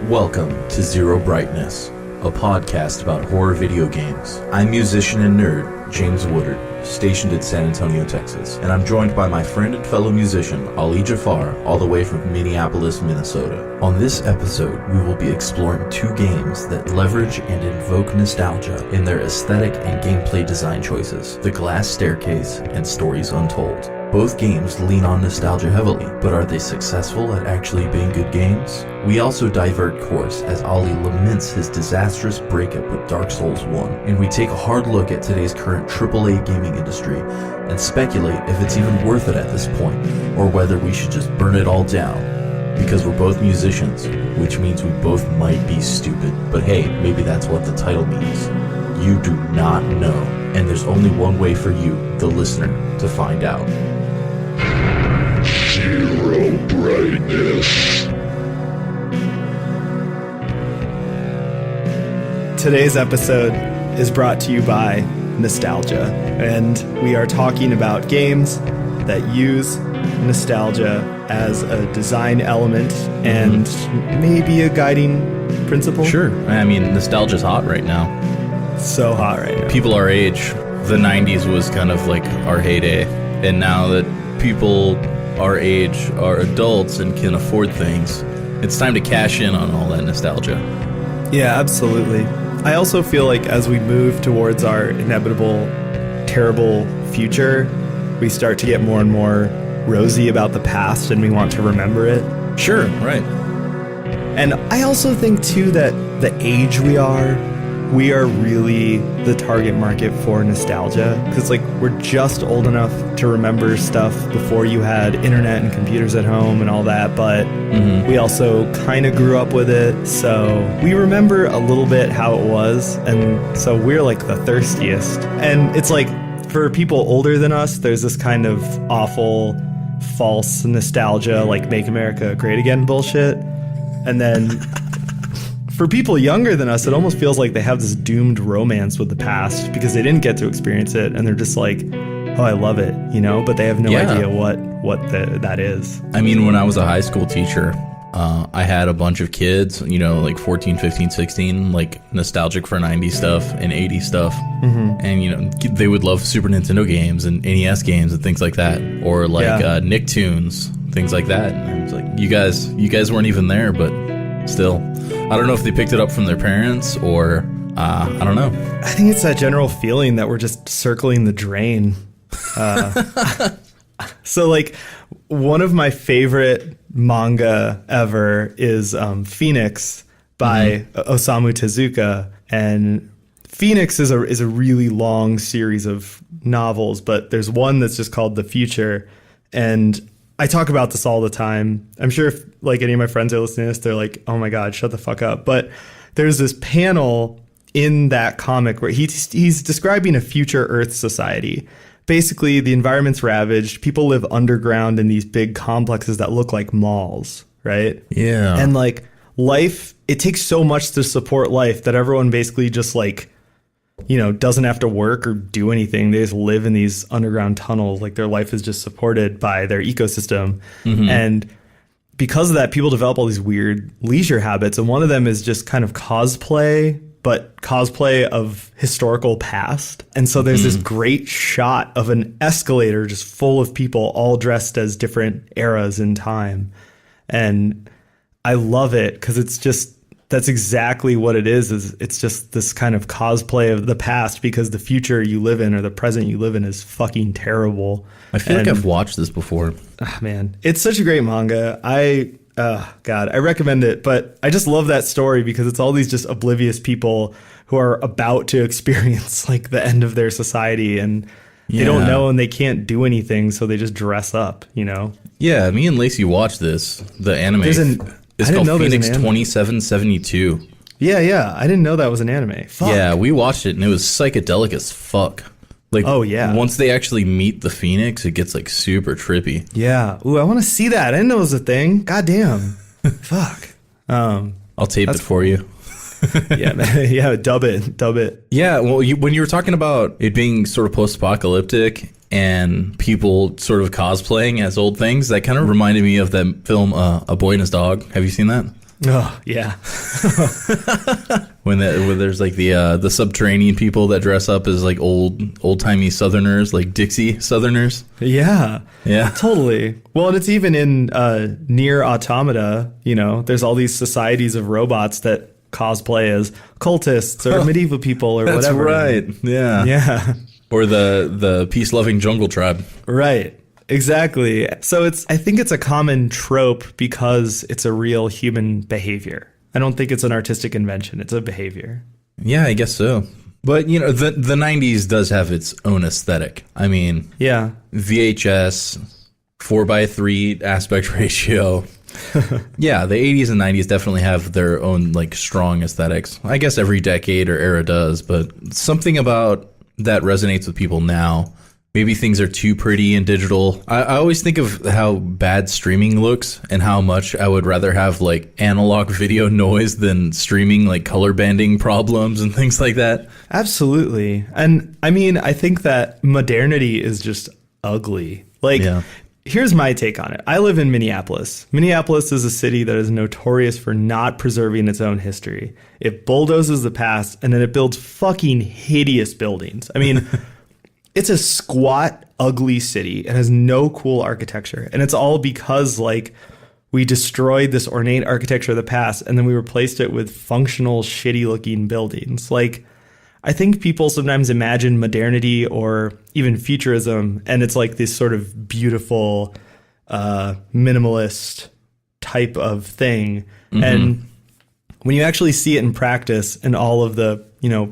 Welcome to Zero Brightness, a podcast about horror video games. I'm musician and nerd James Woodard, stationed in San Antonio, Texas, and I'm joined by my friend and fellow musician Ali Jafar, all the way from Minneapolis, Minnesota. On this episode, we will be exploring two games that leverage and invoke nostalgia in their aesthetic and gameplay design choices: The Glass Staircase and Stories Untold. Both games lean on nostalgia heavily, but are they successful at actually being good games? We also divert course as Ali laments his disastrous breakup with Dark Souls 1, and we take a hard look at today's current AAA gaming industry and speculate if it's even worth it at this point, or whether we should just burn it all down. Because we're both musicians, which means we both might be stupid, but hey, maybe that's what the title means. You do not know, and there's only one way for you, the listener, to find out. Zero Brightness. Today's episode is brought to you by nostalgia, and we are talking about games that use nostalgia as a design element and maybe a guiding principle. Sure. I mean, nostalgia's hot right now. So hot right now. People our age, the 90s was kind of like our heyday, and now that people our age are adults and can afford things, it's time to cash in on all that nostalgia. Yeah, absolutely. I also feel like as we move towards our inevitable, terrible future, we start to get more and more rosy about the past and we want to remember it. Sure, right. And I also think, too, that the age we are really the target market for nostalgia. Because, like, we're just old enough to remember stuff before you had internet and computers at home and all that, but we also kind of grew up with it. So we remember a little bit how it was, and so we're, like, the thirstiest. And it's like, for people older than us, there's this kind of awful, false nostalgia, like Make America Great Again bullshit. And then for people younger than us, it almost feels like they have this doomed romance with the past because they didn't get to experience it, and they're just like, oh, I love it, you know, but they have no idea what that is. I mean, when I was a high school teacher, I had a bunch of kids, you know, like 14, 15, 16, like nostalgic for 90s stuff and 80s stuff. And, you know, they would love Super Nintendo games and NES games and things like that. Or like Nicktoons, things like that. And it's like, you guys weren't even there, but still. I don't know if they picked it up from their parents or I don't know. I think it's that general feeling that we're just circling the drain. So, like, one of my favorite manga ever is Phoenix by Osamu Tezuka, and Phoenix is a really long series of novels, but there's one that's just called The Future, and I talk about this all the time. I'm sure if, like, any of my friends are listening to this, they're like, oh my god, shut the fuck up. But there's this panel in that comic where he's describing a future Earth society. Basically, the environment's ravaged. People live underground in these big complexes that look like malls, right? Yeah. And, like, life, it takes so much to support life that everyone basically just, like, you know, doesn't have to work or do anything. They just live in these underground tunnels. Like, their life is just supported by their ecosystem. And because of that, people develop all these weird leisure habits. And one of them is just kind of cosplay, but cosplay of historical past. And so there's this great shot of an escalator just full of people all dressed as different eras in time. And I love it because it's just, that's exactly what it is it's just this kind of cosplay of the past because the future you live in or the present you live in is fucking terrible. I feel like I've watched this before. Man, it's such a great manga. I recommend it, but I just love that story because it's all these just oblivious people who are about to experience, like, the end of their society, and they don't know and they can't do anything, so they just dress up, you know? Yeah, me and Lacey watched this, the anime. It's called Phoenix 2772. Yeah, I didn't know that was an anime. Fuck. Yeah, we watched it and it was psychedelic as fuck. Like, oh yeah. Once they actually meet the Phoenix, it gets, like, super trippy. Yeah. Ooh, I want to see that. I didn't know it was a thing. God damn. Fuck. I'll tape it for you. Yeah, man. Yeah, dub it. Yeah, well, when you were talking about it being sort of post-apocalyptic and people sort of cosplaying as old things, that kind of reminded me of that film, A Boy and His Dog. Have you seen that? Oh, yeah. When there's like the subterranean people that dress up as like old-timey Southerners, like Dixie Southerners. Yeah. Yeah. Totally. Well, and it's even in Near Automata, there's all these societies of robots that cosplay as cultists or medieval people or That's whatever. right. Yeah. Yeah. Or the peace-loving jungle tribe. Right. Exactly. So I think it's a common trope because it's a real human behavior. I don't think it's an artistic invention. It's a behavior. Yeah, I guess so. But, the 90s does have its own aesthetic. I mean, Yeah. VHS, 4:3 aspect ratio. Yeah, the 80s and 90s definitely have their own, like, strong aesthetics. I guess every decade or era does, but something about that resonates with people now. Maybe things are too pretty and digital. I always think of how bad streaming looks and how much I would rather have like analog video noise than streaming like color banding problems and things like that. Absolutely. And I mean, I think that modernity is just ugly. Like, Here's my take on it. I live in Minneapolis. Minneapolis is a city that is notorious for not preserving its own history. It bulldozes the past and then it builds fucking hideous buildings. I mean... It's a squat, ugly city. It has no cool architecture. And it's all because, like, we destroyed this ornate architecture of the past and then we replaced it with functional, shitty-looking buildings. Like, I think people sometimes imagine modernity or even futurism, and it's like this sort of beautiful, minimalist type of thing. Mm-hmm. And when you actually see it in practice and all of the,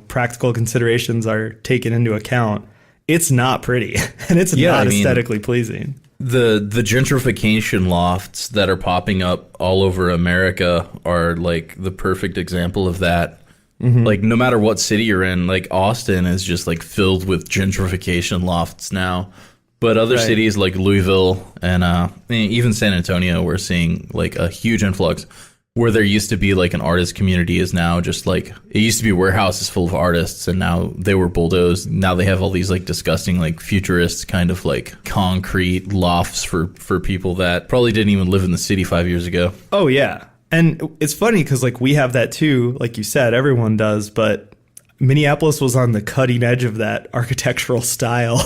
practical considerations are taken into account, it's not pretty, and it's not aesthetically pleasing. The gentrification lofts that are popping up all over America are like the perfect example of that. Mm-hmm. Like no matter what city you're in, like Austin is just like filled with gentrification lofts now. But other cities like Louisville and even San Antonio, we're seeing like a huge influx. Where there used to be like an artist community is now just like, it used to be warehouses full of artists and now they were bulldozed. Now they have all these like disgusting like futurist kind of like concrete lofts for people that probably didn't even live in the city 5 years ago. Oh yeah. And it's funny because like we have that too, like you said, everyone does, but Minneapolis was on the cutting edge of that architectural style.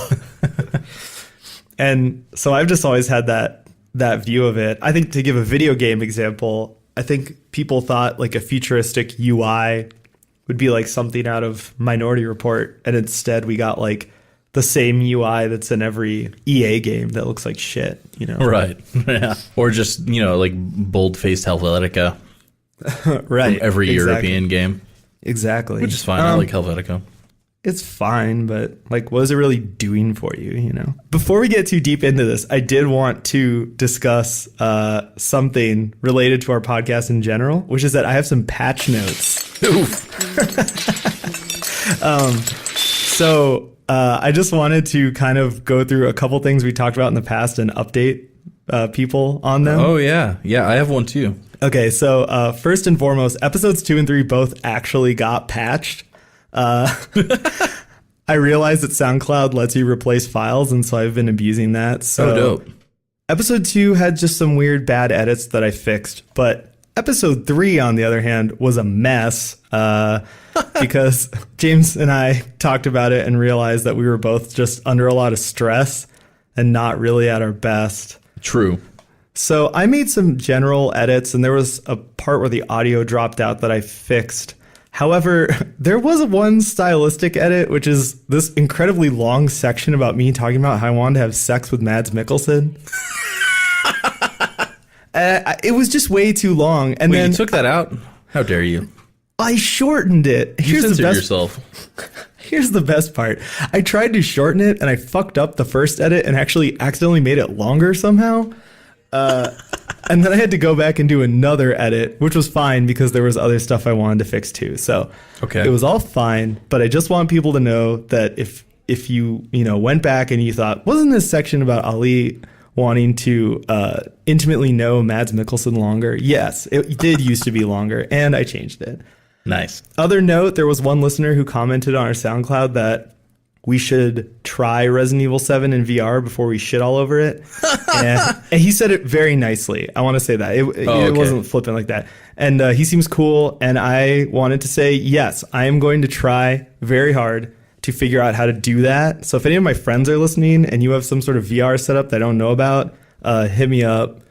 And so I've just always had that view of it. I think to give a video game example, I think people thought like a futuristic UI would be like something out of Minority Report. And instead we got like the same UI that's in every EA game that looks like shit, Right. Yeah. Or just, like bold-faced Helvetica. Right. From every European game. Exactly. Which is fine. I like Helvetica. It's fine, but like, what is it really doing for you, Before we get too deep into this, I did want to discuss something related to our podcast in general, which is that I have some patch notes. So I just wanted to kind of go through a couple things we talked about in the past and update people on them. Oh, yeah. Yeah, I have one too. Okay, so first and foremost, episodes 2 and 3 both actually got patched. I realized that SoundCloud lets you replace files, and so I've been abusing that. So dope. Episode 2 had just some weird bad edits that I fixed, but episode 3, on the other hand, was a mess because James and I talked about it and realized that we were both just under a lot of stress and not really at our best. True. So I made some general edits, and there was a part where the audio dropped out that I fixed. However, there was one stylistic edit, which is this incredibly long section about me talking about how I wanted to have sex with Mads Mikkelsen. It was just way too long. And Wait, then you took that out? How dare you? I shortened it. You censored yourself. Here's the best part. I tried to shorten it, and I fucked up the first edit and actually accidentally made it longer somehow. And then I had to go back and do another edit, which was fine because there was other stuff I wanted to fix too. So it was all fine. But I just want people to know that if you went back and you thought, wasn't this section about Ali wanting to intimately know Mads Mikkelsen longer? Yes, it did used to be longer, and I changed it. Nice. Other note, there was one listener who commented on our SoundCloud that we should try Resident Evil 7 in VR before we shit all over it. And he said it very nicely. I want to say that. It wasn't flippant like that. And he seems cool. And I wanted to say, yes, I am going to try very hard to figure out how to do that. So if any of my friends are listening and you have some sort of VR setup that I don't know about, hit me up.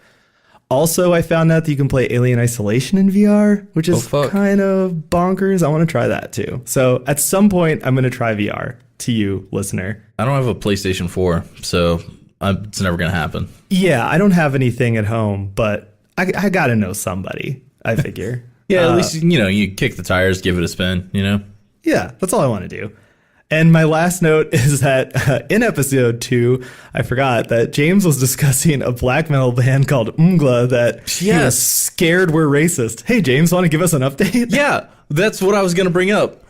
Also, I found out that you can play Alien Isolation in VR, which is kind of bonkers. I want to try that too. So at some point, I'm going to try VR to you, listener. I don't have a PlayStation 4, so it's never going to happen. Yeah, I don't have anything at home, but I got to know somebody, I figure. Yeah, at least, you kick the tires, give it a spin, Yeah, that's all I want to do. And my last note is that in episode 2, I forgot that James was discussing a black metal band called Umgla that he was scared we're racist. Hey, James, want to give us an update? Yeah, that's what I was going to bring up.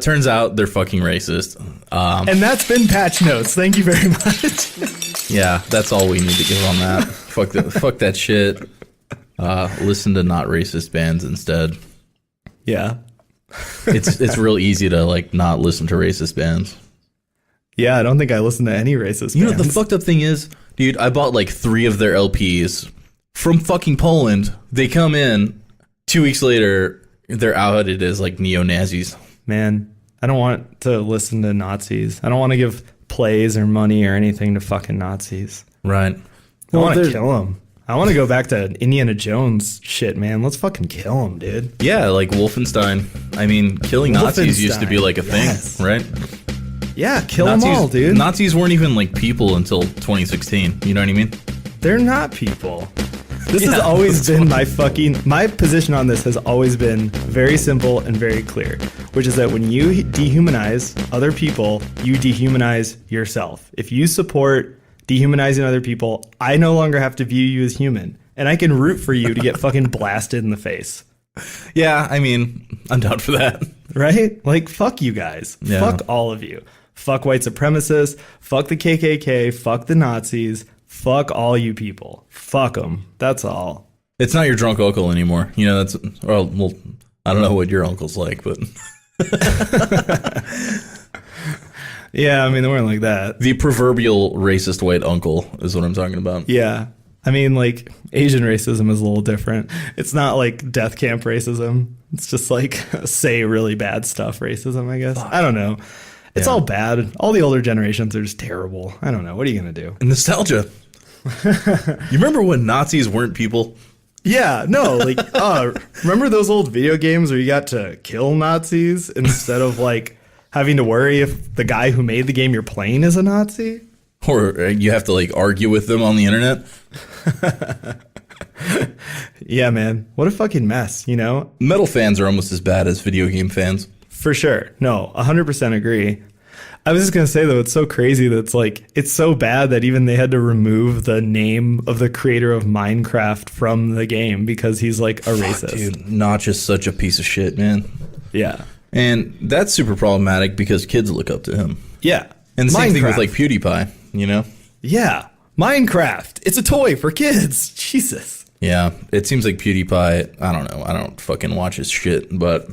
Turns out they're fucking racist. And that's been Patch Notes. Thank you very much. Yeah, that's all we need to give on that. Fuck that shit. Listen to not racist bands instead. Yeah. It's real easy to not listen to racist bands. Yeah, I don't think I listen to any racist bands. You know what the fucked up thing is? Dude, I bought 3 of their LPs from fucking Poland. They come in 2 weeks later, they're outed as neo-Nazis. Man, I don't want to listen to Nazis. I don't want to give plays or money or anything to fucking Nazis. Right. I want to kill them. I want to go back to Indiana Jones shit, man. Let's fucking kill them, dude. Yeah, like Wolfenstein. I mean, killing Nazis used to be a thing, right? Yeah, kill them all, dude. Nazis weren't even people until 2016. You know what I mean? They're not people. This has always been my position on this has always been very simple and very clear, which is that when you dehumanize other people, you dehumanize yourself. If you support dehumanizing other people, I no longer have to view you as human, and I can root for you to get fucking blasted in the face. Yeah, I mean, I'm down for that. Right? Fuck you guys. Yeah. Fuck all of you. Fuck white supremacists. Fuck the KKK. Fuck the Nazis. Fuck all you people. Fuck them. That's all. It's not your drunk uncle anymore. That's... Well, I don't know what your uncle's like, but... Yeah, I mean, they weren't like that. The proverbial racist white uncle is what I'm talking about. Yeah. I mean, Asian racism is a little different. It's not death camp racism. It's just say really bad stuff racism, I guess. I don't know. It's all bad. All the older generations are just terrible. I don't know. What are you going to do? Nostalgia. You remember when Nazis weren't people? Yeah, no, remember those old video games where you got to kill Nazis instead of having to worry if the guy who made the game you're playing is a Nazi? Or you have to argue with them on the internet? Yeah, man. What a fucking mess, Metal fans are almost as bad as video game fans. For sure. No, 100% agree. I was just going to say, though, it's so crazy that it's so bad that even they had to remove the name of the creator of Minecraft from the game because he's a racist. Dude, Notch is such a piece of shit, man. Yeah. And that's super problematic because kids look up to him. Yeah. And the same thing with PewDiePie, Yeah. Minecraft. It's a toy for kids. Jesus. Yeah. It seems like PewDiePie, I don't know. I don't fucking watch his shit, but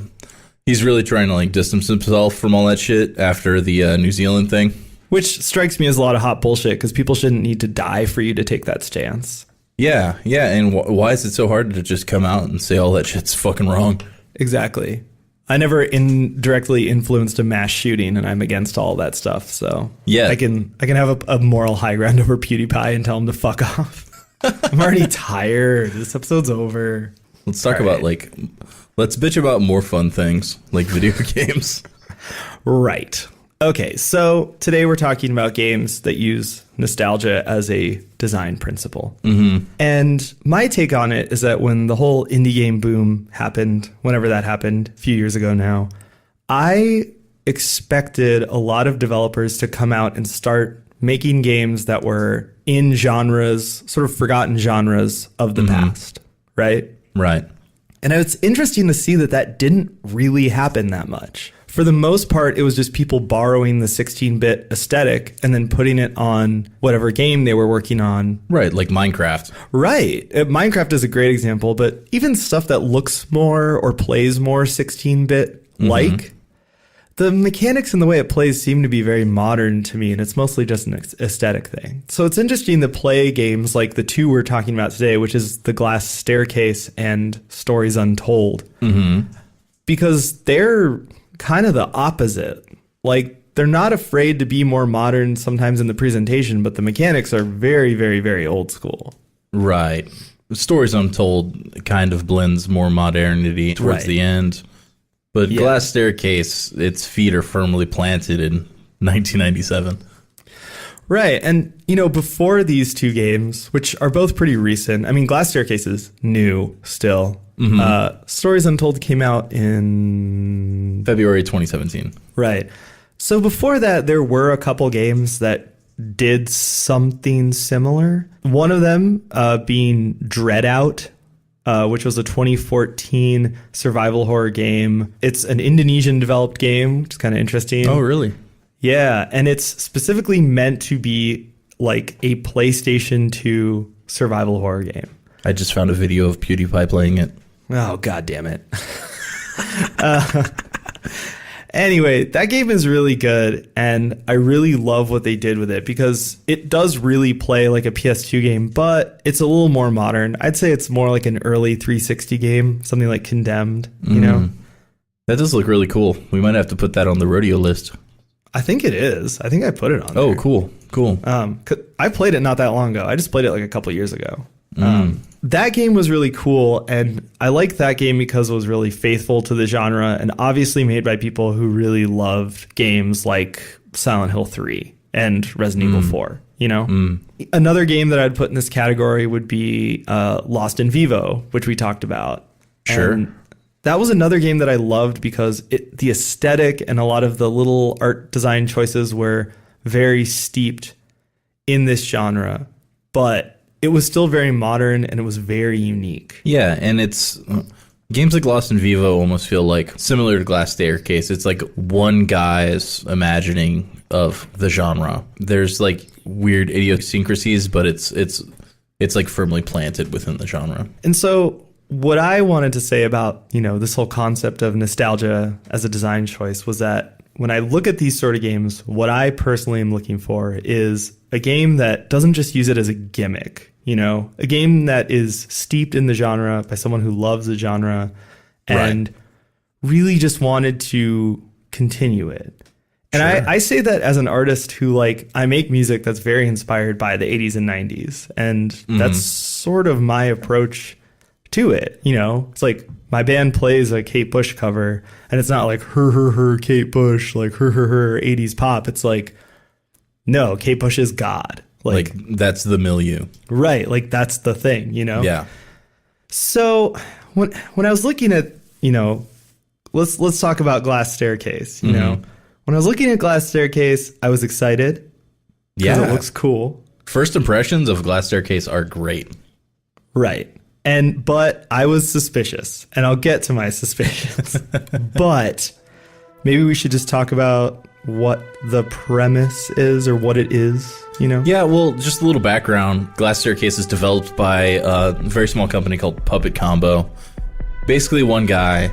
he's really trying to distance himself from all that shit after the New Zealand thing. Which strikes me as a lot of hot bullshit because people shouldn't need to die for you to take that stance. Yeah. Yeah. And why is it so hard to just come out and say all that shit's fucking wrong? Exactly. I never indirectly influenced a mass shooting, and I'm against all that stuff. So yeah, I can have a moral high ground over PewDiePie and tell him to fuck off. I'm already tired. This episode's over. Let's talk about let's bitch about more fun things like video games. Right. Okay. So today we're talking about games that use nostalgia as a design principle. Mm-hmm. And my take on it is that when the whole indie game boom happened, whenever that happened, a few years ago now, I expected a lot of developers to come out and start making games that were in genres, sort of forgotten genres of the past, right? Right. And it's interesting to see that didn't really happen that much. For the most part, it was just people borrowing the 16-bit aesthetic and then putting it on whatever game they were working on. Right, like Minecraft. Right. Minecraft is a great example, but even stuff that looks more or plays more 16-bit like, The mechanics and the way it plays seem to be very modern to me, and it's mostly just an aesthetic thing. So it's interesting to play games like the two we're talking about today, which is The Glass Staircase and Stories Untold, because they're kind of the opposite. Like, they're not afraid to be more modern sometimes in the presentation, but the mechanics are very, very, very old school. Right. Stories Untold kind of blends more modernity towards the end. But Glass Staircase, its feet are firmly planted in 1997. Right. And, you know, before these two games, which are both pretty recent, I mean, Glass Staircase is new still. Stories Untold came out in February 2017. Right. So before that, there were a couple games that did something similar. One of them being Dread Out, which was a 2014 survival horror game. It's an Indonesian developed game, which is kind of interesting. Oh, really? Yeah, and it's specifically meant to be like a PlayStation 2 survival horror game. I just found a video of PewDiePie playing it. Oh, God damn it. Anyway, that game is really good, and I really love what they did with it because it does really play like a PS2 game, but it's a little more modern. I'd say it's more like an early 360 game, something like Condemned, you know? That does look really cool. We might have to put that on the rodeo list. I think it is. I think I put it on there. Oh, cool. I played it not that long ago. I just played it like a couple years ago. That game was really cool, and I liked that game because it was really faithful to the genre and obviously made by people who really loved games like Silent Hill 3 and Resident Evil 4, you know? Another game that I'd put in this category would be Lost in Vivo, which we talked about. Sure. And that was another game that I loved because the aesthetic and a lot of the little art design choices were very steeped in this genre, but it was still very modern and it was very unique. Yeah, and it's games like Lost in Vivo almost feel like similar to Glass Staircase. It's like one guy's imagining of the genre. There's like weird idiosyncrasies, but it's like firmly planted within the genre. And so what I wanted to say about, you know, this whole concept of nostalgia as a design choice was that when I look at these sort of games, what I personally am looking for is a game that doesn't just use it as a gimmick, you know, a game that is steeped in the genre by someone who loves the genre and really just wanted to continue it. And I say that as an artist who, like, I make music that's very inspired by the 80s and 90s. And that's sort of my approach to it. You know, it's like my band plays a Kate Bush cover and it's not like her Kate Bush, like her 80s pop. It's like, no, Kate Bush is God. Like that's the milieu. Right. Like that's the thing, you know? Yeah. So when I was looking at, you know, let's talk about Glass Staircase, you know? When I was looking at Glass Staircase, I was excited. Yeah. It looks cool. First impressions of Glass Staircase are great. Right. But I was suspicious, and I'll get to my suspicions. But maybe we should just talk about what the premise is or what it is, you know? Yeah, well, just a little background. Glass Staircase is developed by a very small company called Puppet Combo. Basically one guy,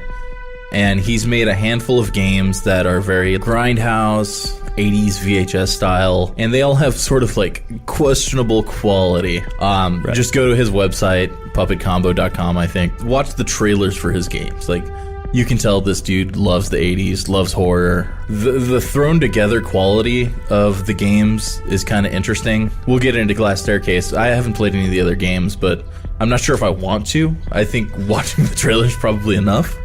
and he's made a handful of games that are very grindhouse, 80s VHS style, and they all have sort of like questionable quality. Just go to his website, puppetcombo.com, I think. Watch the trailers for his games. Like, you can tell this dude loves the 80s, loves horror. The thrown together quality of the games is kind of interesting. We'll get into Glass Staircase. I haven't played any of the other games, but I'm not sure if I want to. I think watching the trailers is probably enough.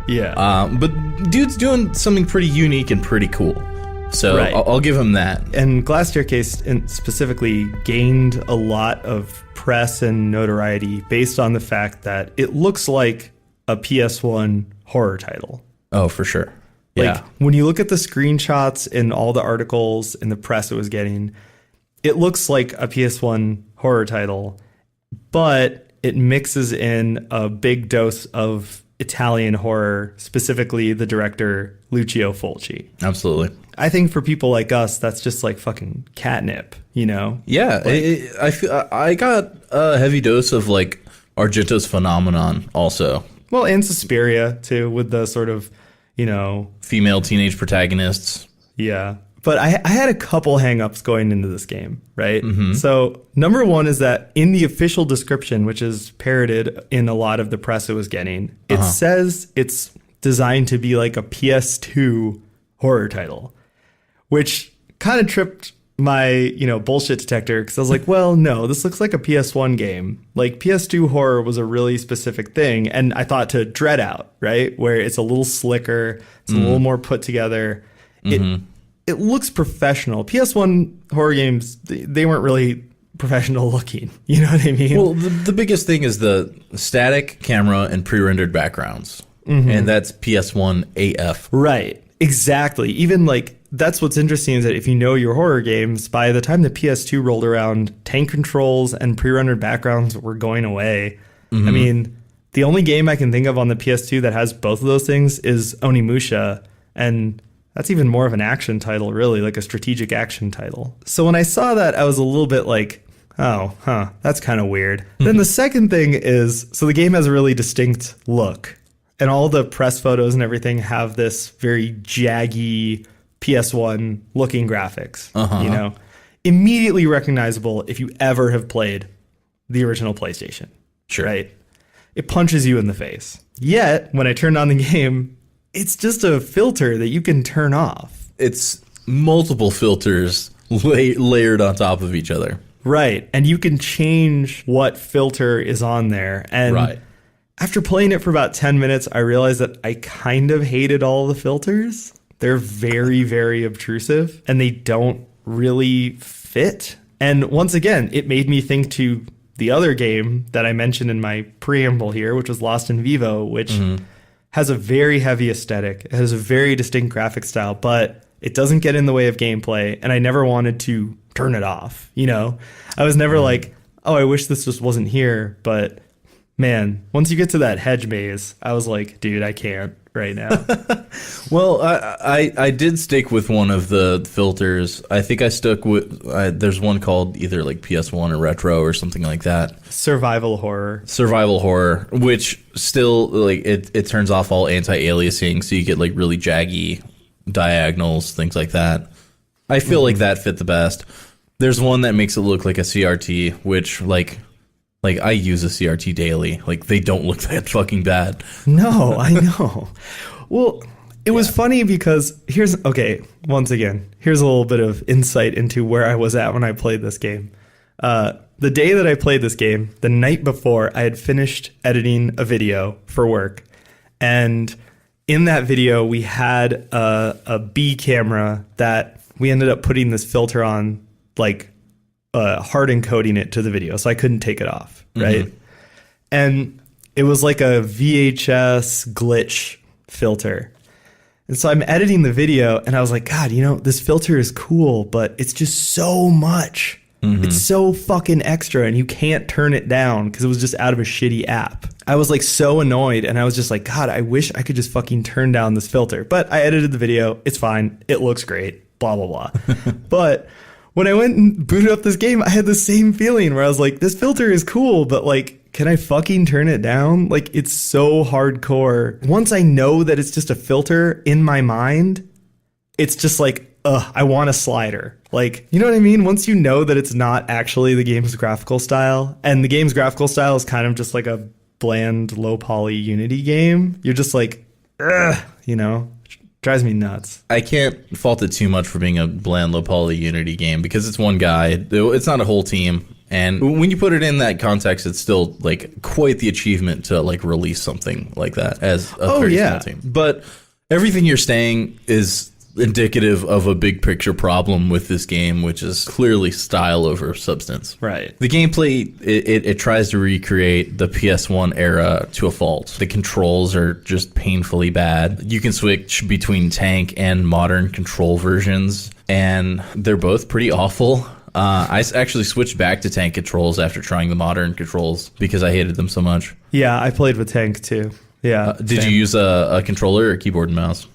Yeah. But dude's doing something pretty unique and pretty cool. So I'll give him that. And Glass Staircase specifically gained a lot of press and notoriety based on the fact that it looks like a PS1 horror title. Oh, for sure. Yeah. Like, when you look at the screenshots and all the articles and the press it was getting, it looks like a PS1 horror title, but it mixes in a big dose of Italian horror, specifically the director Lucio Fulci. Absolutely. I think for people like us, that's just like fucking catnip, you know? Yeah, I got a heavy dose of like Argento's Phenomenon also. Well, and Suspiria too, with the sort of, you know. Female teenage protagonists. Yeah. But I had a couple hangups going into this game, right? So number one is that in the official description, which is parroted in a lot of the press it was getting, it says it's designed to be like a PS2 horror title, which kind of tripped my, you know, bullshit detector, because I was like, well, no, this looks like a PS1 game. Like, PS2 horror was a really specific thing, and I thought to Dread Out, right, where it's a little slicker, it's a little more put together. It looks professional. PS1 horror games, they weren't really professional looking. You know what I mean? Well, the biggest thing is the static camera and pre-rendered backgrounds. And that's PS1 AF. Right. Exactly. Even like, that's what's interesting is that if you know your horror games, by the time the PS2 rolled around, tank controls and pre-rendered backgrounds were going away. I mean, the only game I can think of on the PS2 that has both of those things is Onimusha, and that's even more of an action title, really, like a strategic action title. So when I saw that, I was a little bit like, oh, that's kind of weird. Then the second thing is, so the game has a really distinct look, and all the press photos and everything have this very jaggy PS1 looking graphics, you know, immediately recognizable if you ever have played the original PlayStation. Sure. Right? It punches you in the face. Yet, when I turned on the game, it's just a filter that you can turn off. It's multiple filters layered on top of each other. Right. And you can change what filter is on there. And after playing it for about 10 minutes, I realized that I kind of hated all the filters. They're very, very obtrusive, and they don't really fit. And once again, it made me think to the other game that I mentioned in my preamble here, which was Lost in Vivo, which has a very heavy aesthetic. It has a very distinct graphic style, but it doesn't get in the way of gameplay, and I never wanted to turn it off. You know, I was never like, oh, I wish this just wasn't here. But man, once you get to that hedge maze, I was like, dude, I can't right now. Well, I did stick with one of the filters. I think I stuck with, there's one called either like PS1 or Retro or something like that. Survival horror, which still, like, it turns off all anti-aliasing, so you get like really jaggy diagonals, things like that. I feel like that fit the best. There's one that makes it look like a CRT, which like I use a CRT daily. Like, they don't look that fucking bad. No, I know. Well, it was funny because once again, here's a little bit of insight into where I was at when I played this game. The day that I played this game, the night before, I had finished editing a video for work. And in that video, we had a B camera that we ended up putting this filter on, like, hard encoding it to the video, so I couldn't take it off, right? And it was like a VHS glitch filter. And so I'm editing the video, and I was like, God, you know, this filter is cool, but it's just so much. It's so fucking extra, and you can't turn it down because it was just out of a shitty app. I was like so annoyed, and I was just like, God, I wish I could just fucking turn down this filter. But I edited the video. It's fine. It looks great. Blah, blah, blah. But when I went and booted up this game, I had the same feeling where I was like, this filter is cool, but like, can I fucking turn it down? Like, it's so hardcore. Once I know that it's just a filter in my mind, it's just like, I want a slider. Like, you know what I mean? Once you know that it's not actually the game's graphical style, and the game's graphical style is kind of just like a bland, low poly Unity game, you're just like, you know? Drives me nuts. I can't fault it too much for being a bland, low poly Unity game because it's one guy. It's not a whole team. And when you put it in that context, it's still like quite the achievement to like release something like that as a very small team. But everything you're saying is indicative of a big picture problem with this game, which is clearly style over substance. Right. The gameplay, it tries to recreate the PS1 era to a fault. The controls are just painfully bad. You can switch between tank and modern control versions, and they're both pretty awful. I actually switched back to tank controls after trying the modern controls because I hated them so much. Yeah, I played with tank too. Yeah. Did you use a controller or keyboard and mouse?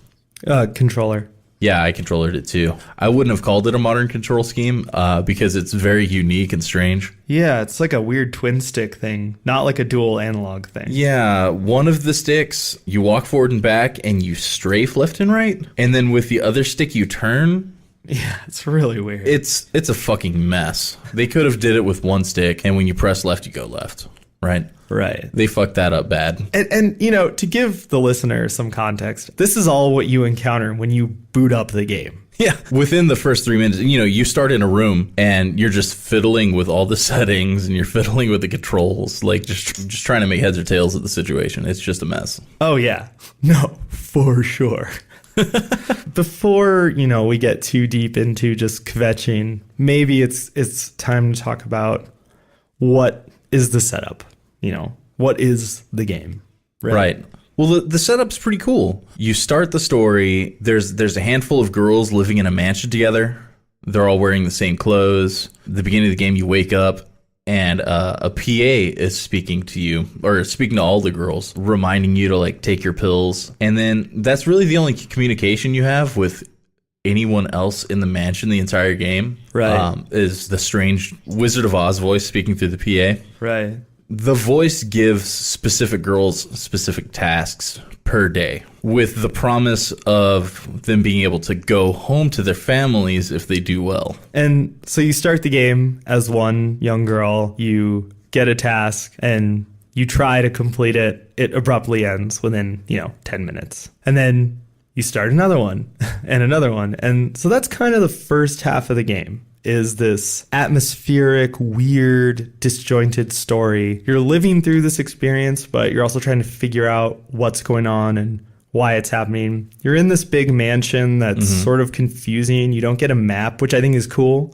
Controller. Yeah, I controllered it too. I wouldn't have called it a modern control scheme because it's very unique and strange. Yeah, it's like a weird twin stick thing, not like a dual analog thing. Yeah, one of the sticks, you walk forward and back and you strafe left and right. And then with the other stick, you turn. Yeah, it's really weird. It's a fucking mess. They could have did it with one stick, and when you press left, you go left, right? Right. They fucked that up bad. And you know, to give the listener some context, this is all what you encounter when you boot up the game. Yeah. Within the first 3 minutes, you know, you start in a room and you're just fiddling with all the settings and you're fiddling with the controls, like just trying to make heads or tails of the situation. It's just a mess. Oh, yeah. No, for sure. Before, you know, we get too deep into just kvetching, maybe it's time to talk about what is the setup, you know, what is the game? Right. Well, the setup's pretty cool. You start the story. There's a handful of girls living in a mansion together. They're all wearing the same clothes. At the beginning of the game, you wake up and a PA is speaking to you, or speaking to all the girls, reminding you to like take your pills. And then that's really the only communication you have with anyone else in the mansion the entire game. Right. Is the strange Wizard of Oz voice speaking through the PA. Right. The voice gives specific girls specific tasks per day with the promise of them being able to go home to their families if they do well. And so you start the game as one young girl, you get a task and you try to complete it. It abruptly ends within, 10 minutes. And then you start another one and another one. And so that's kind of the first half of the game. Is this atmospheric, weird, disjointed story. You're living through this experience, but you're also trying to figure out what's going on and why it's happening. You're in this big mansion that's sort of confusing. You don't get a map, which I think is cool.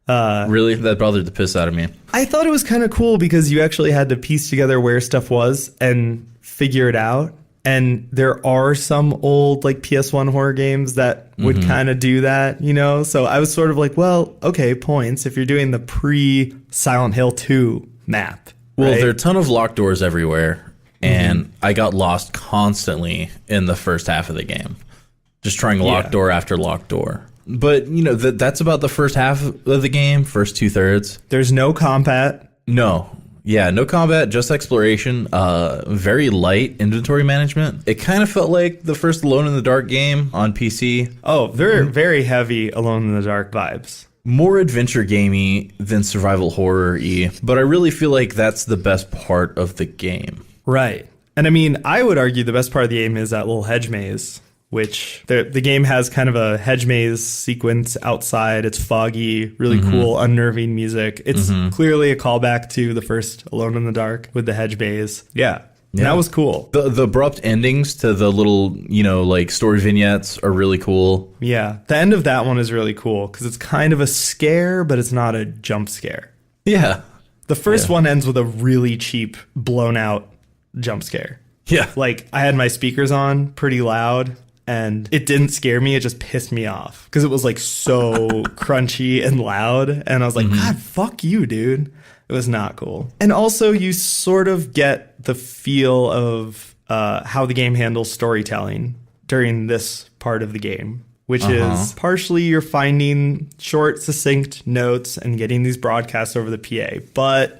Really? That bothered the piss out of me. I thought it was kind of cool because you actually had to piece together where stuff was and figure it out. And there are some old like PS1 horror games that would kind of do that, So I was sort of like, well, okay, points if you're doing the pre-Silent Hill 2 map. Well, right? there are a ton of locked doors everywhere, and I got lost constantly in the first half of the game, just trying locked door after locked door. But, that's about the first half of the game, first 2/3. There's no combat. No. Yeah, no combat, just exploration, very light inventory management. It kind of felt like the first Alone in the Dark game on PC. Oh, very, very heavy Alone in the Dark vibes. More adventure gamey than survival horror-y, but I really feel like that's the best part of the game. Right. And I mean, I would argue the best part of the game is that little hedge maze, which the game has kind of a hedge maze sequence outside. It's foggy, really cool, unnerving music. It's clearly a callback to the first Alone in the Dark with the hedge maze. Yeah. That was cool. The abrupt endings to the little, like story vignettes are really cool. Yeah. The end of that one is really cool because it's kind of a scare, but it's not a jump scare. Yeah. The first one ends with a really cheap, blown out jump scare. Yeah. Like I had my speakers on pretty loud. And it didn't scare me. It just pissed me off because it was like so crunchy and loud. And I was like, God, fuck you, dude. It was not cool. And also you sort of get the feel of how the game handles storytelling during this part of the game, which is partially you're finding short, succinct notes and getting these broadcasts over the PA. But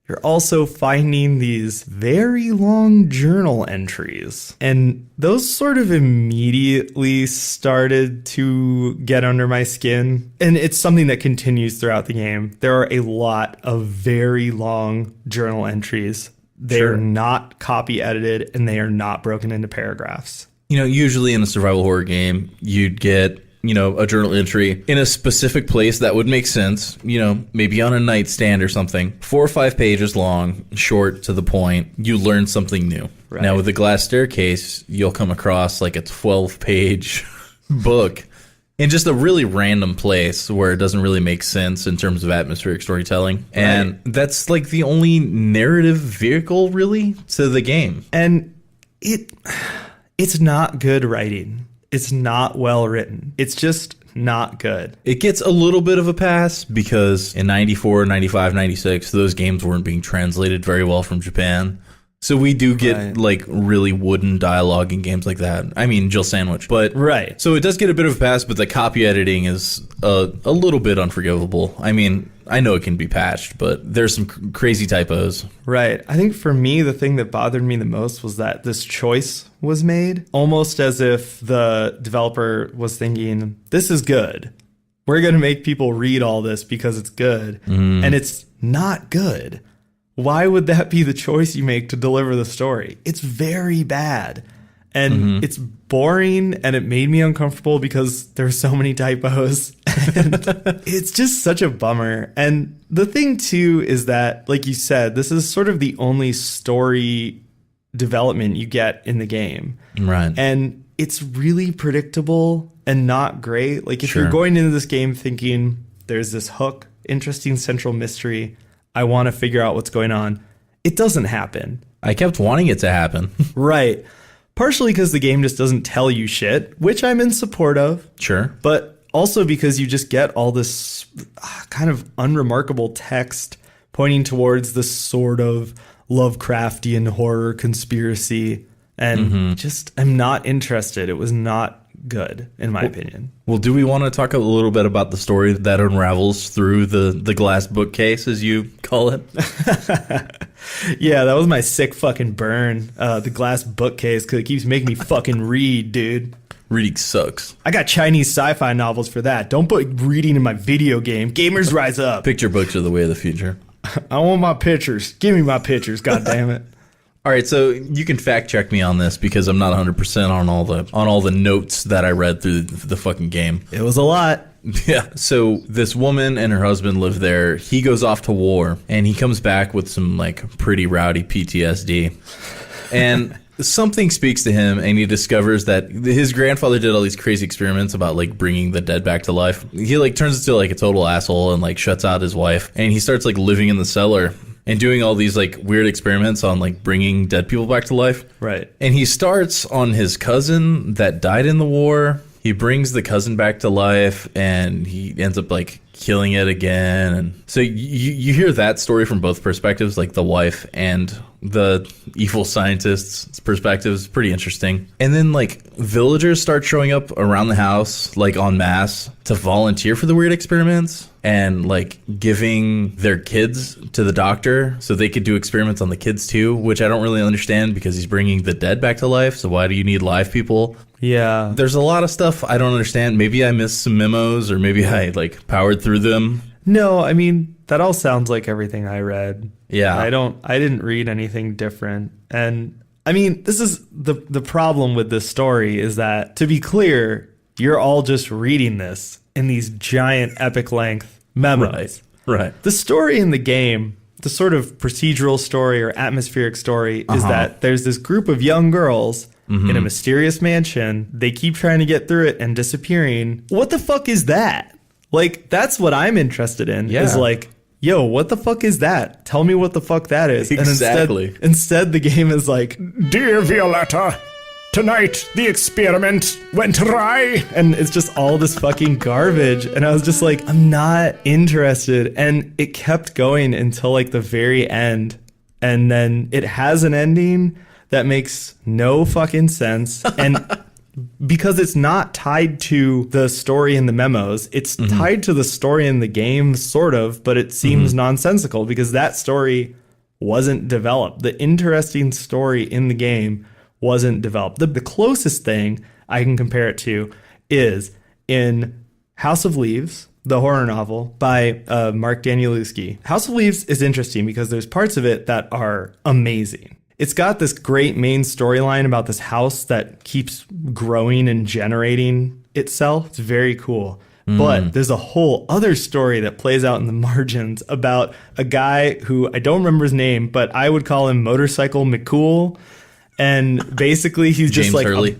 you're also finding these very long journal entries. And those sort of immediately started to get under my skin. And it's something that continues throughout the game. There are a lot of very long journal entries. They're not copy edited and they are not broken into paragraphs. Usually in a survival horror game, you'd get a journal entry in a specific place that would make sense, maybe on a nightstand or something. 4 or 5 pages long, short, to the point. You learn something new. Right. Now, with the glass staircase, you'll come across like a 12-page book in just a really random place where it doesn't really make sense in terms of atmospheric storytelling. Right. And that's like the only narrative vehicle, really, to the game. And it's not good writing. It's not well written. It's just not good. It gets a little bit of a pass because in 94, 95, 96, those games weren't being translated very well from Japan. So we do get Right. like really wooden dialogue in games like that. I mean, Jill Sandwich, but Right. So it does get a bit of a pass, but the copy editing is a little bit unforgivable. I mean, I know it can be patched, but there's some crazy typos. Right. I think for me, the thing that bothered me the most was that this choice was made almost as if the developer was thinking, this is good. We're going to make people read all this because it's good. And it's not good. Why would that be the choice you make to deliver the story? It's very bad. And it's boring, and it made me uncomfortable because there's so many typos. And it's just such a bummer. And the thing, too, is that, like you said, this is sort of the only story development you get in the game. Right. And it's really predictable and not great. Like, if Sure. you're going into this game thinking there's this hook, interesting central mystery, I want to figure out what's going on, it doesn't happen. I kept wanting it to happen. Right. Partially because the game just doesn't tell you shit, which I'm in support of, Sure. but also because you just get all this kind of unremarkable text pointing towards this sort of Lovecraftian horror conspiracy. And just, I'm not interested. It was not good, in my opinion. Well, do we want to talk a little bit about the story that unravels through the glass bookcase, as you call it? Yeah, that was my sick fucking burn. The glass bookcase, because it keeps making me fucking read, dude. Reading sucks. I got Chinese sci-fi novels for that. Don't put reading in my video game. Gamers rise up. Picture books are the way of the future. I want my pictures. Give me my pictures, god damn it. All right, so you can fact check me on this because I'm not 100% on all the notes that I read through the fucking game. It was a lot. Yeah. So this woman and her husband live there. He goes off to war and he comes back with some like pretty rowdy PTSD. And something speaks to him and he discovers that his grandfather did all these crazy experiments about like bringing the dead back to life. He like turns into like a total asshole and like shuts out his wife and he starts like living in the cellar and doing all these like weird experiments on like bringing dead people back to life. Right. And he starts on his cousin that died in the war. He brings the cousin back to life and he ends up like killing it again. And so you hear that story from both perspectives, like the wife and the evil scientist's perspective is pretty interesting. And then like villagers start showing up around the house like en masse to volunteer for the weird experiments and like giving their kids to the doctor so they could do experiments on the kids too, which I don't really understand because he's bringing the dead back to life. So why do you need live people? Yeah. There's a lot of stuff I don't understand. Maybe I missed some memos or maybe I like powered through them. No, I mean, that all sounds like everything I read. Yeah. I didn't read anything different. And I mean, this is the problem with this story is that, to be clear, you're all just reading this in these giant epic length memos. Right. The story in the game, the sort of procedural story or atmospheric story is that there's this group of young girls in a mysterious mansion. They keep trying to get through it and disappearing. What the fuck is that? Like, that's what I'm interested in. Yeah. Is like, yo, what the fuck is that? Tell me what the fuck that is. Exactly. And instead the game is like, Dear Violetta, tonight the experiment went awry. and it's just all this fucking garbage. And I was just like, I'm not interested. And it kept going until like the very end. And then it has an ending that makes no fucking sense. And because it's not tied to the story in the memos, it's tied to the story in the game, sort of, but it seems nonsensical because that story wasn't developed. The interesting story in the game wasn't developed. The closest thing I can compare it to is in House of Leaves, the horror novel by Mark Danielewski. House of Leaves is interesting because there's parts of it that are amazing. It's got this great main storyline about this house that keeps growing and generating itself. It's very cool. But there's a whole other story that plays out in the margins about a guy who I don't remember his name, but I would call him Motorcycle McCool. And basically he's just James like... Hurley.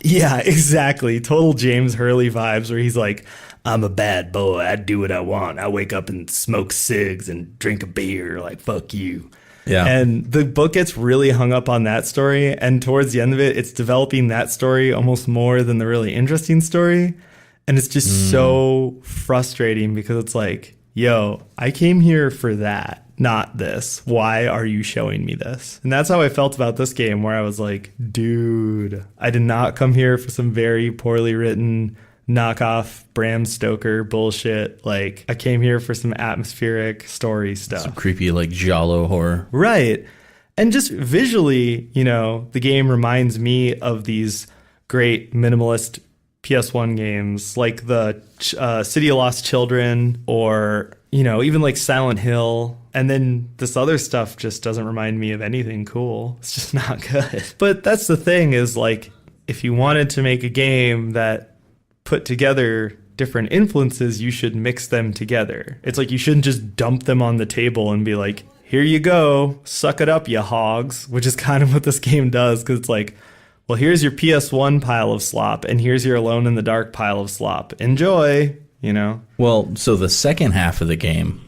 Yeah, exactly. Total James Hurley vibes where he's like, I'm a bad boy. I do what I want. I wake up and smoke cigs and drink a beer. Like, fuck you. Yeah. And the book gets really hung up on that story. And towards the end of it, it's developing that story almost more than the really interesting story. And it's just so frustrating because it's like, yo, I came here for that. not this. Why are you showing me this? And that's how I felt about this game, where I was like, dude, I did not come here for some very poorly written knockoff Bram Stoker bullshit. Like, I came here for some atmospheric story stuff. Some creepy, like, giallo horror. Right. And just visually, you know, the game reminds me of these great minimalist PS1 games like the City of Lost Children, or, you know, even like Silent Hill. And then this other stuff just doesn't remind me of anything cool. It's just not good. But that's the thing, is like, if you wanted to make a game that put together different influences, you should mix them together. It's like, you shouldn't just dump them on the table and be like, here you go, suck it up, you hogs, which is kind of what this game does, because it's like, well, here's your PS1 pile of slop, and here's your Alone in the Dark pile of slop. Enjoy, you know? Well, so the second half of the game,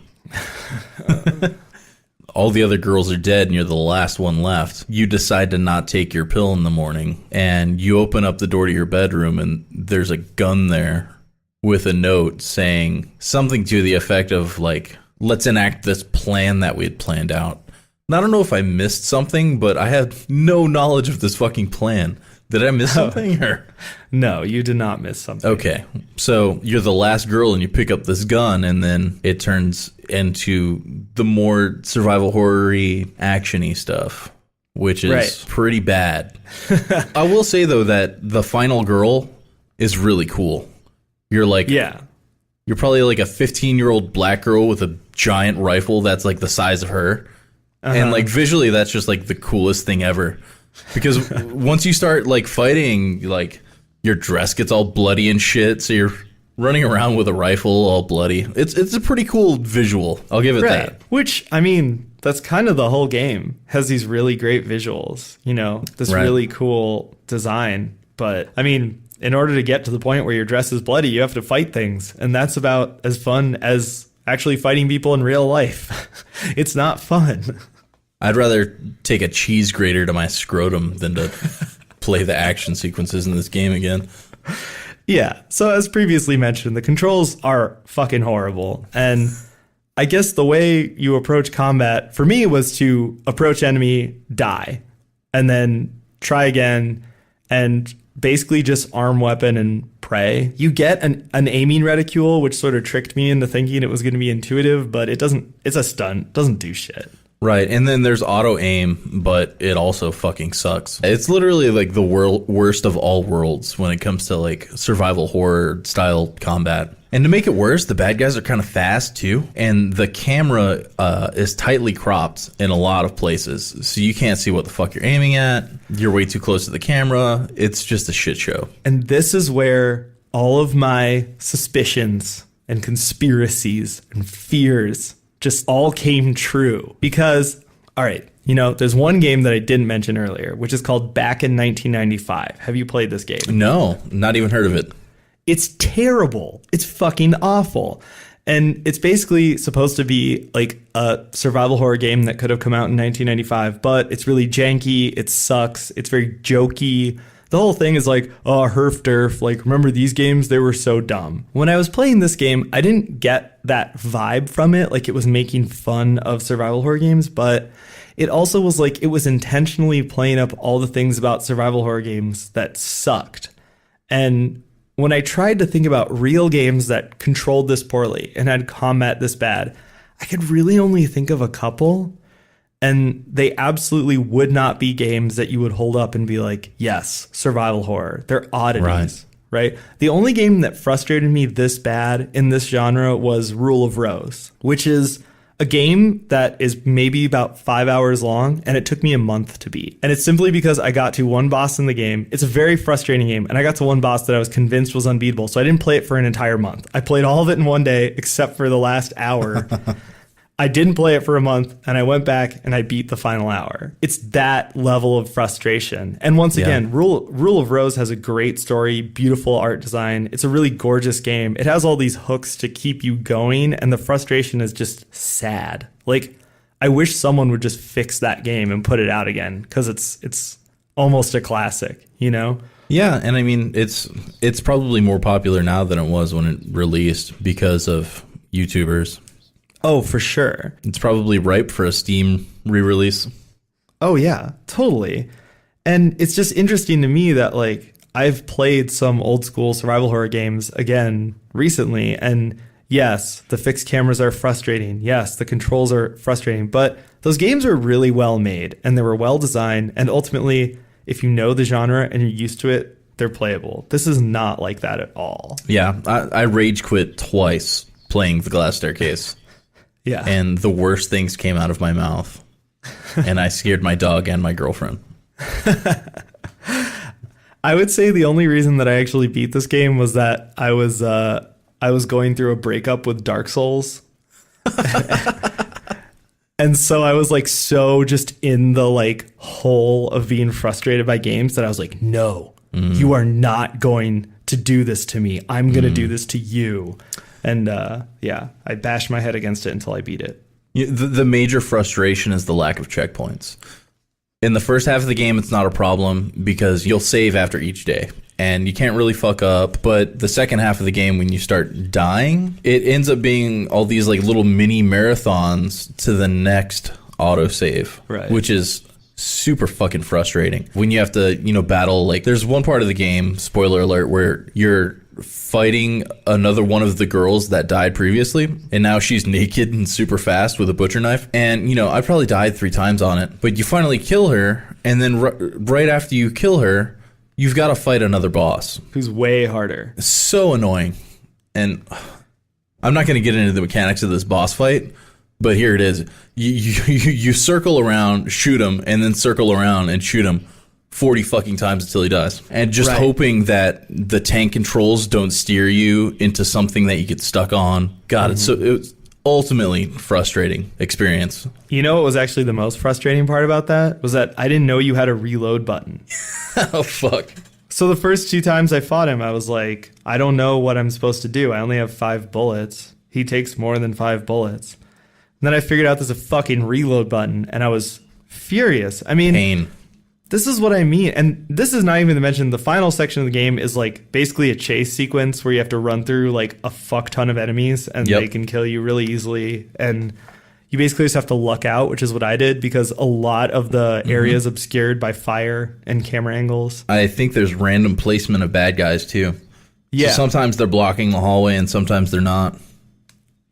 all the other girls are dead and you're the last one left. You decide to not take your pill in the morning, and you open up the door to your bedroom, and there's a gun there with a note saying something to the effect of, like, let's enact this plan that we had planned out. And I don't know if I missed something, but I had no knowledge of this fucking plan. Did I miss something? Or? No, you did not miss something. Okay. So you're the last girl and you pick up this gun, and then it turns into the more survival horror-y, action-y stuff, which is pretty bad. I will say, though, that the final girl is really cool. You're like... Yeah. You're probably like a 15-year-old black girl with a giant rifle that's like the size of her. And like visually, that's just like the coolest thing ever. Because once you start like fighting, like your dress gets all bloody and shit. So you're running around with a rifle all bloody. It's a pretty cool visual. I'll give it that. Which, I mean, that's kind of the whole game. Has these really great visuals, you know, this really cool design. But I mean, in order to get to the point where your dress is bloody, you have to fight things. And that's about as fun as actually fighting people in real life. It's not fun. I'd rather take a cheese grater to my scrotum than to play the action sequences in this game again. Yeah. So as previously mentioned, the controls are fucking horrible. And I guess the way you approach combat for me was to approach enemy, die, and then try again, and basically just arm weapon and pray. You get an aiming reticule, which sort of tricked me into thinking it was going to be intuitive, but it doesn't. It's a stunt. It doesn't do shit. Right, and then there's auto aim, but it also fucking sucks. It's literally like the worst of all worlds when it comes to like survival horror style combat. And to make it worse, the bad guys are kind of fast too, and the camera is tightly cropped in a lot of places, so you can't see what the fuck you're aiming at. You're way too close to the camera. It's just a shit show. And this is where all of my suspicions and conspiracies and fears just all came true. Because, all right, you know, there's one game that I didn't mention earlier, which is called Back in 1995. Have you played this game? No, not even heard of it. It's terrible. It's fucking awful. And it's basically supposed to be like a survival horror game that could have come out in 1995, but it's really janky. It sucks. It's very jokey. The whole thing is like, oh, herf derf. Like, remember these games? They were so dumb. When I was playing this game, I didn't get that vibe from it. Like, it was making fun of survival horror games, but it also was like, it was intentionally playing up all the things about survival horror games that sucked. And when I tried to think about real games that controlled this poorly and had combat this bad, I could really only think of a couple. And they absolutely would not be games that you would hold up and be like, yes, survival horror. They're oddities, right? The only game that frustrated me this bad in this genre was Rule of Rose, which is a game that is maybe about 5 hours long, and it took me a month to beat. And it's simply because I got to one boss in the game. It's a very frustrating game, and I got to one boss that I was convinced was unbeatable, so I didn't play it for an entire month. I played all of it in one day, except for the last hour. I didn't play it for a month, and I went back and I beat the final hour. It's that level of frustration. And once again, Rule of Rose has a great story, beautiful art design. It's a really gorgeous game. It has all these hooks to keep you going, and the frustration is just sad. Like, I wish someone would just fix that game and put it out again, because it's almost a classic, you know? Yeah, and I mean, it's probably more popular now than it was when it released because of YouTubers. Oh, for sure. It's probably ripe for a Steam re-release. Oh, yeah, totally. And it's just interesting to me that, like, I've played some old school survival horror games again recently. And yes, the fixed cameras are frustrating. Yes, the controls are frustrating. But those games are really well made and they were well designed. And ultimately, if you know the genre and you're used to it, they're playable. This is not like that at all. Yeah, I rage quit twice playing The Glass Staircase. Yeah. And the worst things came out of my mouth. And I scared my dog and my girlfriend. I would say the only reason that I actually beat this game was that I was going through a breakup with Dark Souls. And so I was like so just in the like hole of being frustrated by games that I was like, no, you are not going to do this to me. I'm going to do this to you. And yeah, I bashed my head against it until I beat it. The major frustration is the lack of checkpoints. In the first half of the game, it's not a problem because you'll save after each day and you can't really fuck up. But the second half of the game, when you start dying, it ends up being all these like little mini marathons to the next autosave, right? Which is super fucking frustrating when you have to, battle. Like there's one part of the game, spoiler alert, where you're fighting another one of the girls that died previously, and now she's naked and super fast with a butcher knife. And I probably died 3 times on it, but you finally kill her, and then right after you kill her, you've got to fight another boss who's way harder. So annoying. And I'm not going to get into the mechanics of this boss fight, but here it is. You circle around, shoot him, and then circle around and shoot him 40 fucking times until he dies. And just hoping that the tank controls don't steer you into something that you get stuck on. God, it was ultimately frustrating experience. You know what was actually the most frustrating part about that? Was that I didn't know you had a reload button. Oh, fuck. So the first 2 times I fought him, I was like, I don't know what I'm supposed to do. I only have 5 bullets. He takes more than 5 bullets. And then I figured out there's a fucking reload button, and I was furious. I mean, pain. This is what I mean. And this is not even to mention the final section of the game is like basically a chase sequence where you have to run through like a fuck ton of enemies and they can kill you really easily. And you basically just have to luck out, which is what I did because a lot of the area is obscured by fire and camera angles. I think there's random placement of bad guys too. Yeah. So sometimes they're blocking the hallway and sometimes they're not.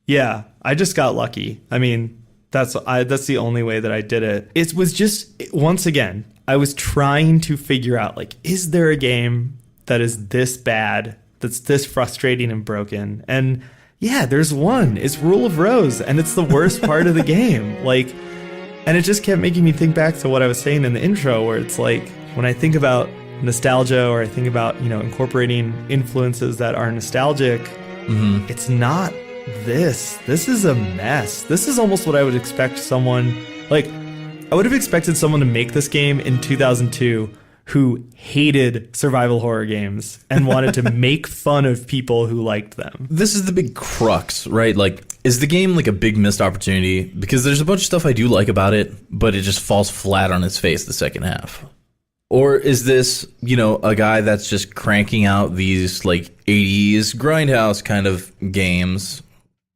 Yeah. I just got lucky. I mean, that's the only way that I did it. It was just, once again, I was trying to figure out, like, is there a game that is this bad, that's this frustrating and broken? And yeah, there's one. It's Rule of Rose, and it's the worst part of the game. Like, and it just kept making me think back to what I was saying in the intro, where it's like, when I think about nostalgia or I think about, incorporating influences that are nostalgic, it's not this. This is a mess. This is almost what I would expect someone, like, I would have expected someone to make this game in 2002 who hated survival horror games and wanted to make fun of people who liked them. This is the big crux, right? Like, is the game like a big missed opportunity? Because there's a bunch of stuff I do like about it, but it just falls flat on its face the second half. Or is this, a guy that's just cranking out these like 80s grindhouse kind of games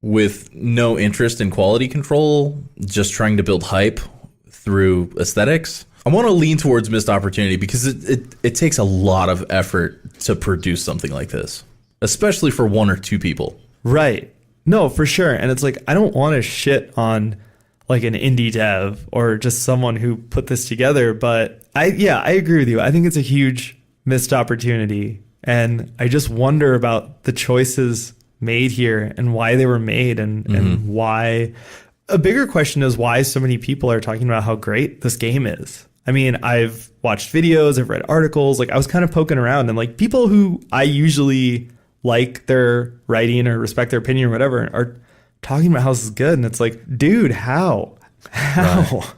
with no interest in quality control, just trying to build hype through aesthetics? I want to lean towards missed opportunity because it takes a lot of effort to produce something like this, especially for 1 or 2 people. Right. No, for sure. And it's like, I don't want to shit on like an indie dev or just someone who put this together, but I agree with you. I think it's a huge missed opportunity. And I just wonder about the choices made here and why they were made and why. A bigger question is why so many people are talking about how great this game is. I mean, I've watched videos, I've read articles, like I was kind of poking around and like people who I usually like their writing or respect their opinion or whatever are talking about how this is good. And it's like, dude, how? Right.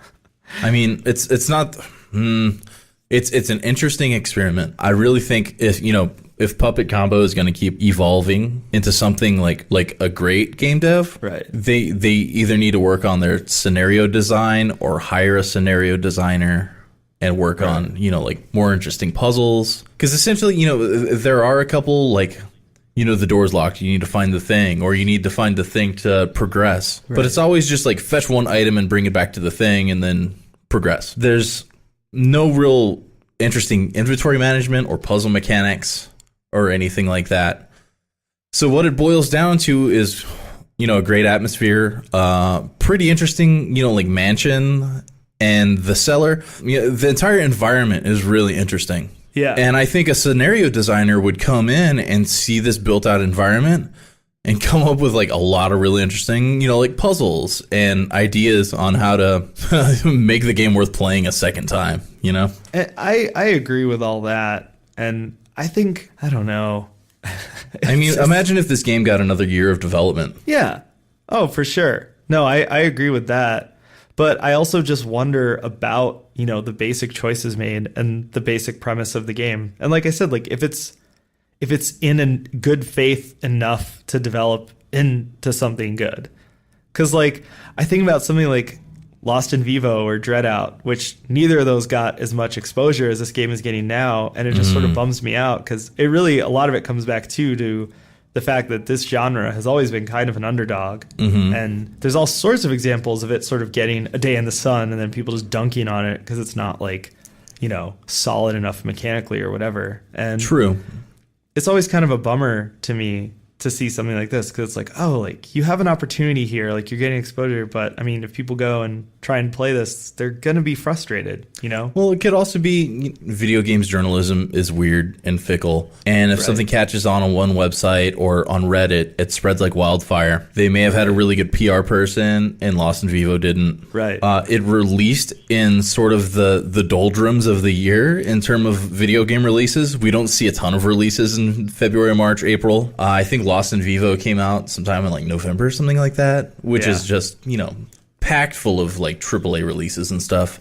I mean, it's not, it's an interesting experiment. I really think if Puppet Combo is going to keep evolving into something like a great game dev, right? They either need to work on their scenario design or hire a scenario designer and work on, like more interesting puzzles. Because essentially, there are a couple like the door's locked, you need to find the thing, or you need to find the thing to progress. Right. But it's always just like fetch one item and bring it back to the thing and then progress. There's no real interesting inventory management or puzzle mechanics or anything like that. So what it boils down to is, a great atmosphere, pretty interesting, like mansion, and the cellar. The entire environment is really interesting. Yeah. And I think a scenario designer would come in and see this built out environment and come up with like a lot of really interesting, like puzzles and ideas on how to make the game worth playing a second time, I agree with all that. And I think, I don't know. I mean, imagine if this game got another year of development. Yeah. Oh, for sure. No, I agree with that. But I also just wonder about, the basic choices made and the basic premise of the game. And like I said, like if it's in a good faith enough to develop into something good. Because like I think about something like Lost in Vivo or Dread Out, which neither of those got as much exposure as this game is getting now. And it just sort of bums me out because a lot of it comes back to the fact that this genre has always been kind of an underdog. And there's all sorts of examples of it sort of getting a day in the sun and then people just dunking on it because it's not like, solid enough mechanically or whatever. And true. It's always kind of a bummer to me to see something like this because it's like, oh, like you have an opportunity here, like you're getting exposure, but I mean, if people go and try and play this, they're gonna be frustrated, Well, it could also be video games journalism is weird and fickle, and if something catches on one website or on Reddit, it spreads like wildfire. They may have had a really good PR person, and Lost in Vivo didn't. Right. It released in sort of the doldrums of the year in terms of video game releases. We don't see a ton of releases in February, March, April. I think Lost in Vivo came out sometime in like November or something like that, which is just, packed full of like AAA releases and stuff.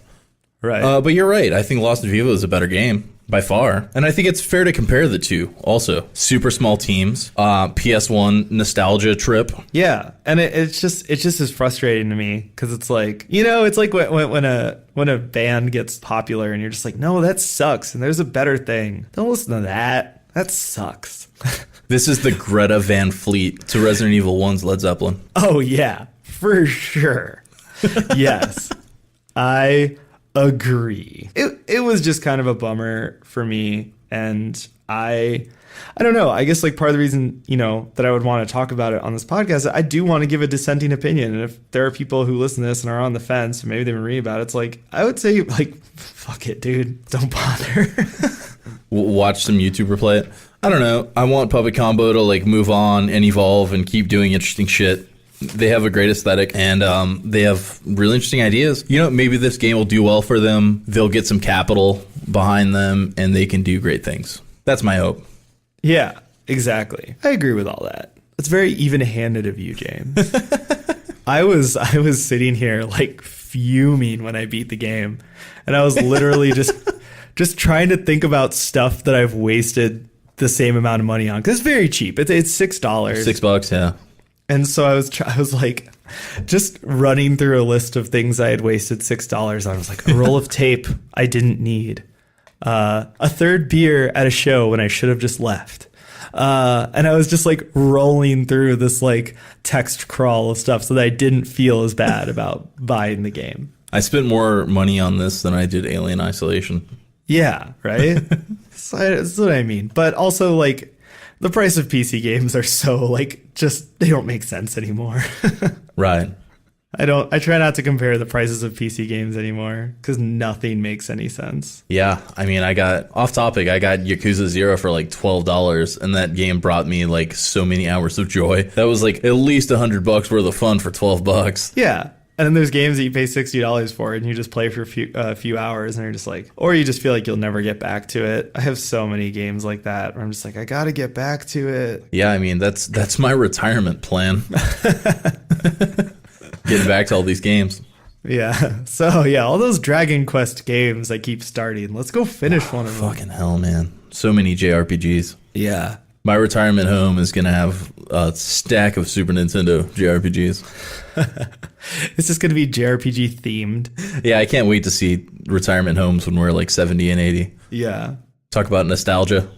Right. But you're right. I think Lost in Vivo is a better game by far. And I think it's fair to compare the two also. Super small teams, PS1 nostalgia trip. Yeah. And it's just as frustrating to me because it's like, it's like when a band gets popular and you're just like, no, that sucks. And there's a better thing. Don't listen to that. That sucks. This is the Greta Van Fleet to Resident Evil 1's Led Zeppelin. Oh, yeah, for sure. Yes, I agree. It was just kind of a bummer for me. And I don't know. I guess like part of the reason, that I would want to talk about it on this podcast, I do want to give a dissenting opinion. And if there are people who listen to this and are on the fence, maybe they've been reading about it, it's like, I would say like, fuck it, dude. Don't bother. Watch some YouTuber play it. I don't know. I want Puppet Combo to like move on and evolve and keep doing interesting shit. They have a great aesthetic and they have really interesting ideas. Maybe this game will do well for them. They'll get some capital behind them and they can do great things. That's my hope. Yeah, exactly. I agree with all that. It's very even-handed of you, James. I was sitting here like fuming when I beat the game, and I was literally just trying to think about stuff that I've wasted the same amount of money on because it's very cheap. It's $6. $6, yeah. And so I was like just running through a list of things I had wasted $6 on. I was like, a roll of tape I didn't need, a third beer at a show when I should have just left. And I was just like rolling through this like text crawl of stuff so that I didn't feel as bad about buying the game. I spent more money on this than I did Alien Isolation. Yeah, right? That's what I mean. But also, like, the price of PC games are so, like, just, they don't make sense anymore. Right. I try not to compare the prices of PC games anymore because nothing makes any sense. Yeah. I mean, I got Yakuza 0 for like $12, and that game brought me like so many hours of joy. That was like at least $100 worth of fun for $12. Yeah. And then there's games that you pay $60 for and you just play for a few hours and you're just like, or you just feel like you'll never get back to it. I have so many games like that where I'm just like, I got to get back to it. Yeah, I mean, that's my retirement plan. Getting back to all these games. Yeah. So, yeah, all those Dragon Quest games I keep starting. Let's go finish one of them. Fucking hell, man. So many JRPGs. Yeah. My retirement home is going to have a stack of Super Nintendo JRPGs. It's just going to be JRPG themed. Yeah, I can't wait to see retirement homes when we're like 70 and 80. Yeah. Talk about nostalgia.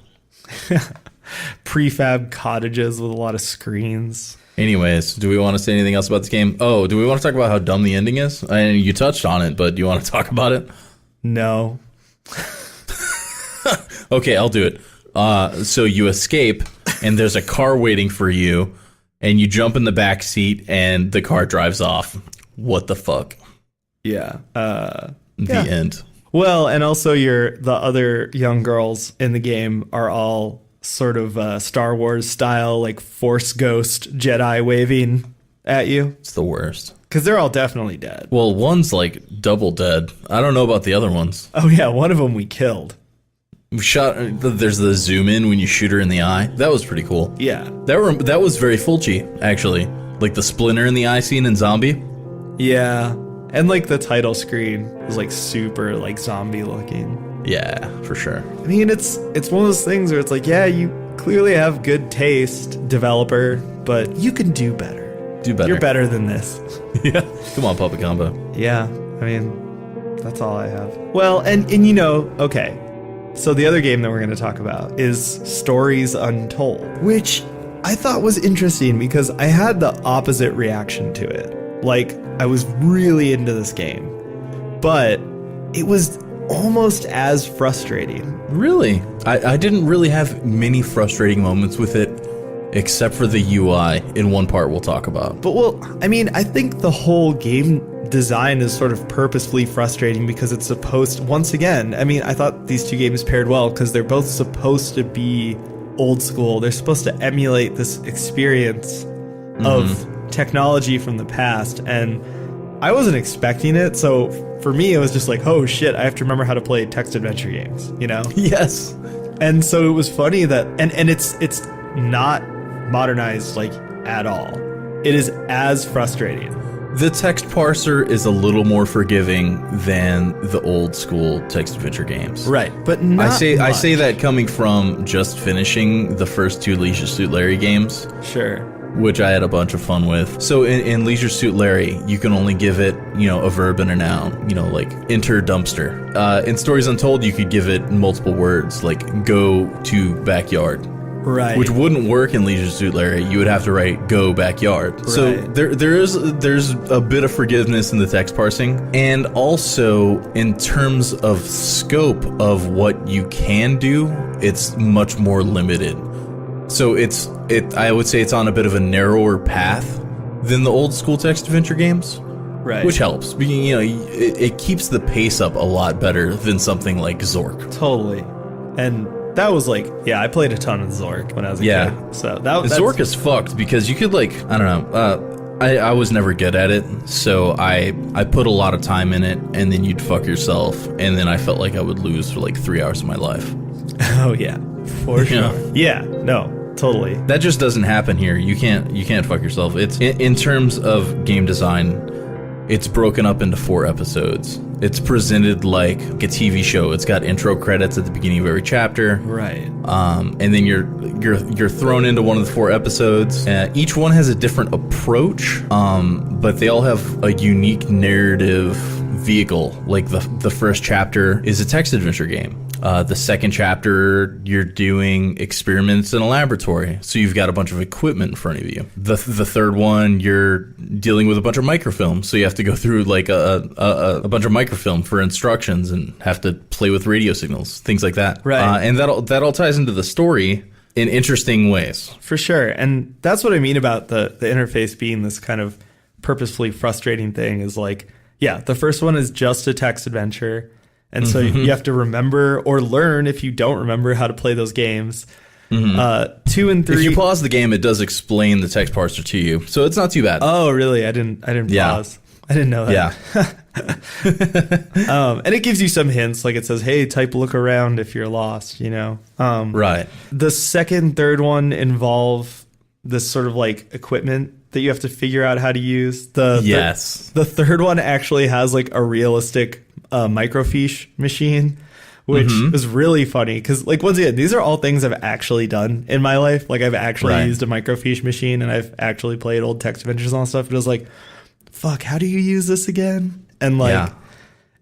prefab cottages with a lot of screens. Anyways, do we want to say anything else about this game? Oh, do we want to talk about how dumb the ending is? I mean, you touched on it, but do you want to talk about it? No. Okay, I'll do it. So you escape, and there's a car waiting for you, and you jump in the back seat, and the car drives off. What the fuck? Yeah. The end. Well, and also the other young girls in the game are all sort of Star Wars style, like Force Ghost Jedi waving at you. It's the worst. Because they're all definitely dead. Well, one's like double dead. I don't know about the other ones. Oh, yeah. One of them we killed. We shot. There's the zoom in when you shoot her in the eye. That was pretty cool. Yeah. That was very Fulci, actually. Like the splinter in the eye scene in Zombie. Yeah. And like the title screen was like super like zombie looking. Yeah, for sure. I mean, it's one of those things where it's like, yeah, you clearly have good taste, developer, but you can do better. Do better. You're better than this. Yeah. Come on, Puppet Combo. Yeah. I mean, that's all I have. Well, and you know, okay. So the other game that we're going to talk about is Stories Untold, which I thought was interesting because I had the opposite reaction to it. Like, I was really into this game, but it was almost as frustrating. Really? I didn't really have many frustrating moments with it, except for the UI in one part we'll talk about. But, well, I mean, I think the whole game design is sort of purposefully frustrating because it's supposed, once again, I mean, I thought these two games paired well because they're both supposed to be old school. They're supposed to emulate this experience of technology from the past, and I wasn't expecting it, so for me it was just like, oh shit, I have to remember how to play text adventure games, you know? Yes. And so it was funny that and it's not modernized like at all. It is as frustrating. The text parser is a little more forgiving than the old school text adventure games. Right, but not I say much. that coming from just finishing the first two Leisure Suit Larry games, Sure. which I had a bunch of fun with. So in Leisure Suit Larry, you can only give it, a verb and a noun, like enter dumpster. In Stories Untold, you could give it multiple words, like go to backyard. Right. Which wouldn't work in Leisure Suit Larry. You would have to write go backyard. Right. So there's a bit of forgiveness in the text parsing, and also in terms of scope of what you can do, it's much more limited. So I would say it's on a bit of a narrower path than the old school text adventure games. Right. Which helps. It keeps the pace up a lot better than something like Zork. Totally. And that was like, yeah, I played a ton of Zork when I was a kid. So that's Zork is fucked because you could I don't know. I was never good at it, so I put a lot of time in it, and then you'd fuck yourself, and then I felt like I would lose for like 3 hours of my life. Oh yeah, for sure. Yeah, no, totally. That just doesn't happen here. You can't fuck yourself. It's in terms of game design, it's broken up into 4 episodes. It's presented like a TV show. It's got intro credits at the beginning of every chapter. Right. And then you're thrown into one of the 4 episodes. Each one has a different approach, but they all have a unique narrative vehicle. Like the first chapter is a text adventure game. The second chapter, you're doing experiments in a laboratory, so you've got a bunch of equipment in front of you. The third one, you're dealing with a bunch of microfilm, so you have to go through like a bunch of microfilm for instructions and have to play with radio signals, things like that. Right. And that all ties into the story in interesting ways. For sure, and that's what I mean about the interface being this kind of purposefully frustrating thing. Is like, yeah, the first one is just a text adventure. And so you have to remember or learn, if you don't remember, how to play those games. 2 and 3. If you pause the game, it does explain the text parser to you, so it's not too bad. Oh, really? I didn't pause. I didn't know that. Yeah. And it gives you some hints, like it says, "Hey, type look around if you're lost." Right. The second, third one involve this sort of like equipment that you have to figure out how to use. The third one actually has like a realistic microfiche machine, which is really funny because, like, once again, these are all things I've actually done in my life. Like, I've actually used a microfiche machine, and I've actually played old text adventures and all stuff. But it was like, fuck, how do you use this again? And like,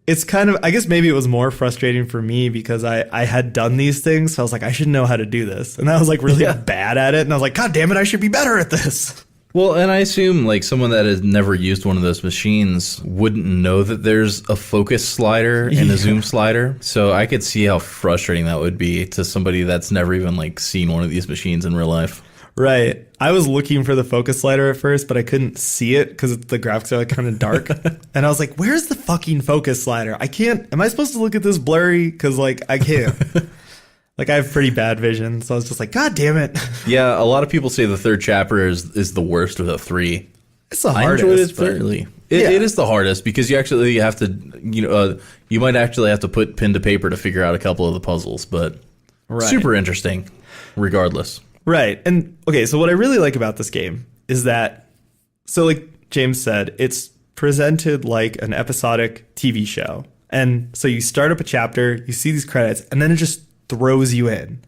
it's kind of, I guess maybe it was more frustrating for me because I had done these things. So I was like, I should know how to do this. And I was like really bad at it. And I was like, God damn it, I should be better at this. Well, and I assume like someone that has never used one of those machines wouldn't know that there's a focus slider and a zoom slider. So I could see how frustrating that would be to somebody that's never even like seen one of these machines in real life. Right. I was looking for the focus slider at first, but I couldn't see it because the graphics are like kind of dark. And I was like, where's the fucking focus slider? I can't. Am I supposed to look at this blurry? Because like I can't. Like I have pretty bad vision. So I was just like, God damn it. Yeah, a lot of people say the third chapter is the worst of the three. It's the I hardest. enjoyed it thoroughly. It is the hardest because you actually have to, you might actually have to put pen to paper to figure out a couple of the puzzles, but super interesting regardless. Right. And okay, so what I really like about this game is that, so like James said, it's presented like an episodic TV show. And so you start up a chapter, you see these credits, and then it just throws you in.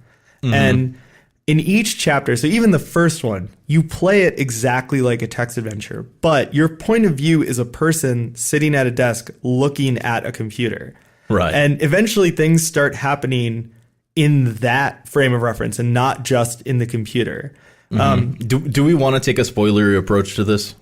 Mm-hmm. And in each chapter, so even the first one, you play it exactly like a text adventure, but your point of view is a person sitting at a desk looking at a computer. Right. And eventually things start happening in that frame of reference and not just in the computer. Mm-hmm. Do we want to take a spoilery approach to this?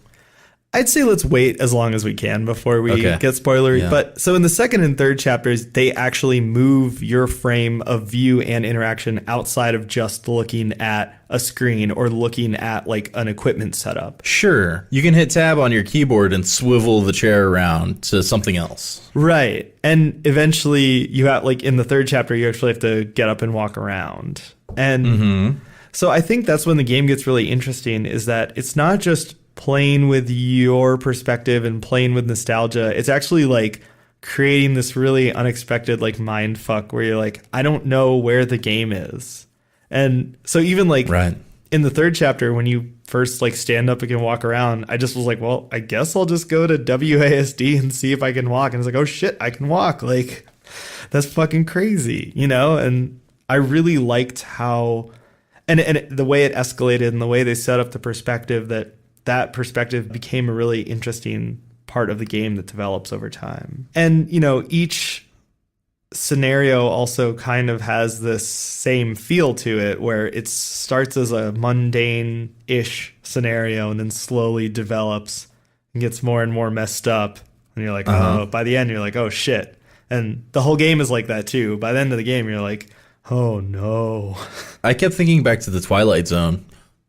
I'd say let's wait as long as we can before we get spoilery. Yeah. But so in the second and third chapters, they actually move your frame of view and interaction outside of just looking at a screen or looking at like an equipment setup. Sure. You can hit tab on your keyboard and swivel the chair around to something else. Right. And eventually you have like in the third chapter, you actually have to get up and walk around. And so I think that's when the game gets really interesting, is that it's not just playing with your perspective and playing with nostalgia. It's actually like creating this really unexpected like mind fuck where you're like, I don't know where the game is. And so even like in the third chapter, when you first like stand up and can walk around, I just was like, well, I guess I'll just go to WASD and see if I can walk. And it's like, oh shit, I can walk. Like that's fucking crazy, you know? And I really liked how, and the way it escalated and the way they set up the perspective, that perspective became a really interesting part of the game that develops over time. And, you know, each scenario also kind of has this same feel to it where it starts as a mundane-ish scenario and then slowly develops and gets more and more messed up. And you're like, oh, by the end, you're like, oh, shit. And the whole game is like that, too. By the end of the game, you're like, oh, no. I kept thinking back to the Twilight Zone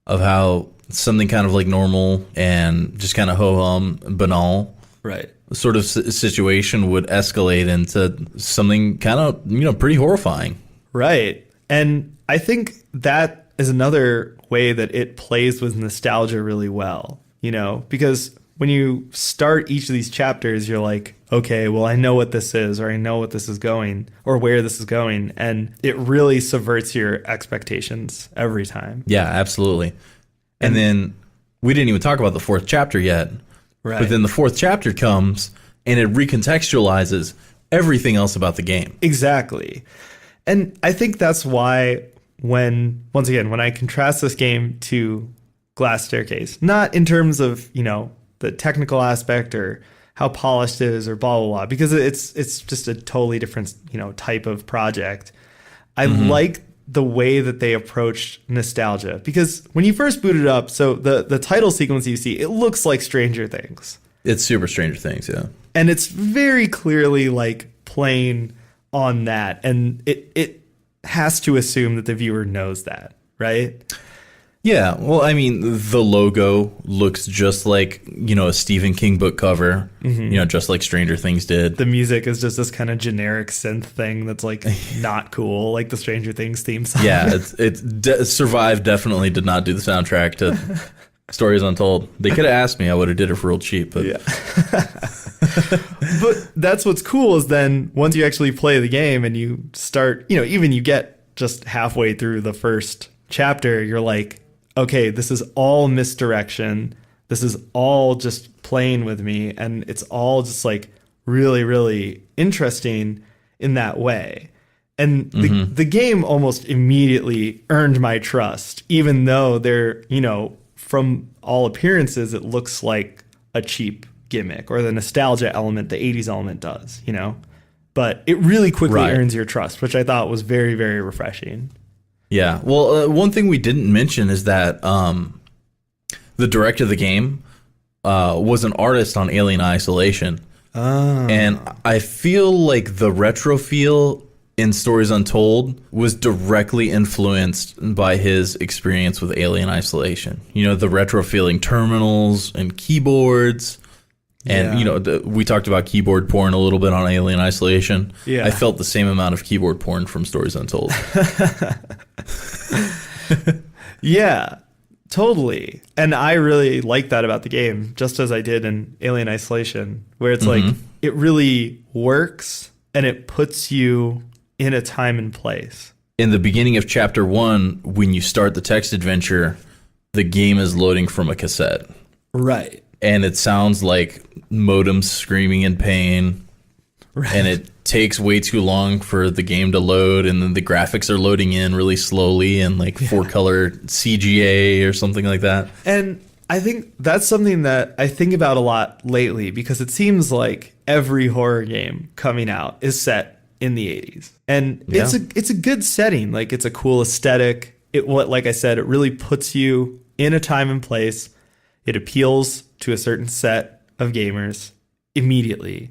of how something kind of like normal and just kind of ho-hum, banal sort of situation would escalate into something kind of, you know, pretty horrifying. Right. And I think that is another way that it plays with nostalgia really well, you know, because when you start each of these chapters, you're like, okay, well, I know what this is, or I know what this is going, or where this is going. And it really subverts your expectations every time. Yeah, absolutely. And then we didn't even talk about the fourth chapter yet. Right. But then the fourth chapter comes and it recontextualizes everything else about the game. Exactly. And I think that's why once again, when I contrast this game to Glass Staircase, not in terms of, you know, the technical aspect or how polished it is or blah, blah, blah, because it's just a totally different, you know, type of project. I like the way that they approached nostalgia, because when you first boot it up, so the title sequence you see, it looks like Stranger Things. It's super Stranger Things, yeah. And it's very clearly like playing on that, and it has to assume that the viewer knows that, right? Yeah, well, I mean, the logo looks just like, you know, a Stephen King book cover, you know, just like Stranger Things did. The music is just this kind of generic synth thing that's like not cool, like the Stranger Things theme song. Yeah, Survive definitely did not do the soundtrack to Stories Untold. They could have asked me, I would have did it for real cheap. But yeah. But that's what's cool is then once you actually play the game and you start, you know, even you get just halfway through the first chapter, you're like, okay, this is all misdirection. This is all just playing with me. And it's all just like really, really interesting in that way. And the game almost immediately earned my trust, even though they're, you know, from all appearances, it looks like a cheap gimmick or the nostalgia element, the 80s element does, you know? But it really quickly Right. earns your trust, which I thought was very, very refreshing. Yeah. Well, one thing we didn't mention is that the director of the game was an artist on Alien Isolation. Oh. And I feel like the retro feel in Stories Untold was directly influenced by his experience with Alien Isolation. You know, the retro feeling terminals and keyboards. And, Yeah. you know, we talked about keyboard porn a little bit on Alien Isolation. Yeah. I felt the same amount of keyboard porn from Stories Untold. Yeah, totally. And I really like that about the game, just as I did in Alien Isolation, where it's like it really works and it puts you in a time and place. In the beginning of Chapter 1, when you start the text adventure, the game is loading from a cassette. Right. And it sounds like modems screaming in pain. Right. And it takes way too long for the game to load, and then the graphics are loading in really slowly and like 4-color CGA or something like that. And I think that's something that I think about a lot lately, because it seems like every horror game coming out is set in the 80s. And it's a good setting. Like, it's a cool aesthetic. Like I said, it really puts you in a time and place. It appeals to a certain set of gamers immediately.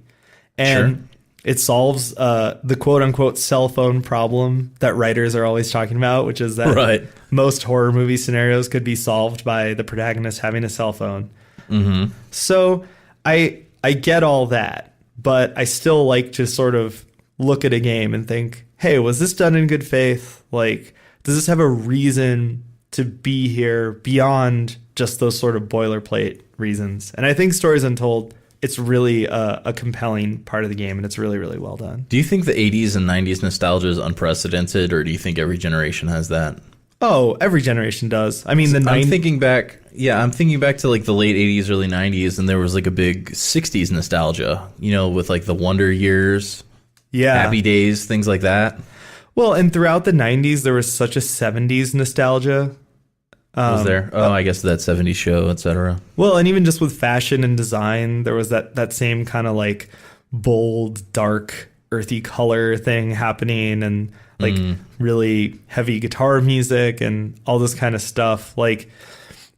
And it solves the quote-unquote cell phone problem that writers are always talking about, which is that most horror movie scenarios could be solved by the protagonist having a cell phone. Mm-hmm. So I get all that, but I still like to sort of look at a game and think, hey, was this done in good faith? Like, does this have a reason to be here beyond just those sort of boilerplate reasons? And I think Stories Untold, it's really a compelling part of the game, and it's really, really well done. Do you think the 80s and 90s nostalgia is unprecedented, or do you think every generation has that? Oh, every generation does. I mean, I'm thinking back to like the late 80s, early 90s, and there was like a big 60s nostalgia, you know, with like the Wonder Years, Happy Days, things like that. Well, and throughout the 90s, there was such a 70s nostalgia. Was there? Oh, I guess that 70s show, etc. Well, and even just with fashion and design, there was that same kind of like bold, dark, earthy color thing happening, and like really heavy guitar music and all this kind of stuff. Like,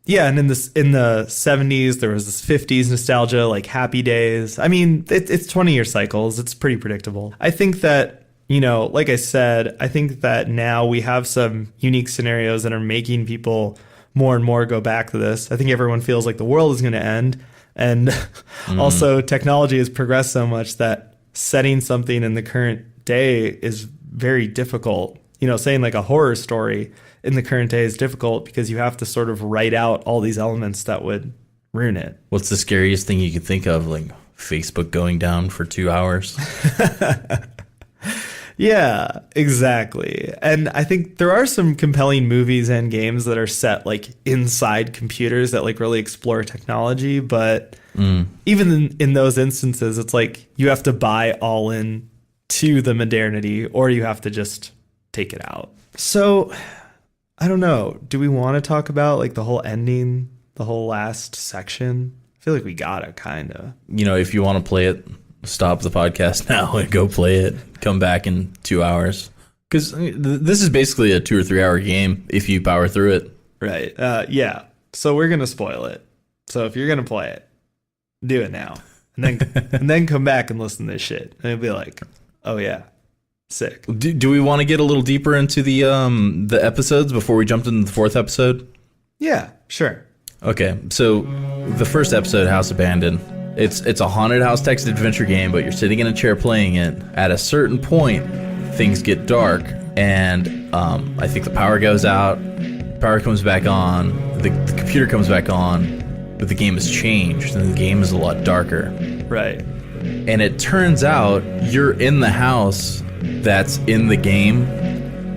yeah, and in the 70s, there was this 50s nostalgia, like Happy Days. I mean, it's 20-year cycles. It's pretty predictable. I think that, you know, like I said, I think that now we have some unique scenarios that are making people more and more go back to this. I think everyone feels like the world is going to end. And also technology has progressed so much that setting something in the current day is very difficult. You know, saying like a horror story in the current day is difficult because you have to sort of write out all these elements that would ruin it. What's the scariest thing you could think of? Like Facebook going down for 2 hours? Yeah, exactly. And I think there are some compelling movies and games that are set like inside computers that like really explore technology. But even in those instances, it's like you have to buy all in to the modernity, or you have to just take it out. So I don't know. Do we want to talk about like the whole ending, the whole last section? I feel like we gotta kind of. You know, if you want to play it, stop the podcast now and go play it. Come back in 2 hours. Because this is basically a 2 or 3 hour game if you power through it. Right. Yeah. So we're going to spoil it. So if you're going to play it, do it now. And then come back and listen to this shit. And it'll be like, oh yeah, sick. Do we want to get a little deeper into the episodes before we jump into the 4th episode? Yeah, sure. Okay. So the first episode, House Abandoned. It's a haunted house text adventure game, but you're sitting in a chair playing it. At a certain point, things get dark, and I think the power goes out, power comes back on, the computer comes back on, but the game has changed, and the game is a lot darker. Right. And it turns out you're in the house that's in the game,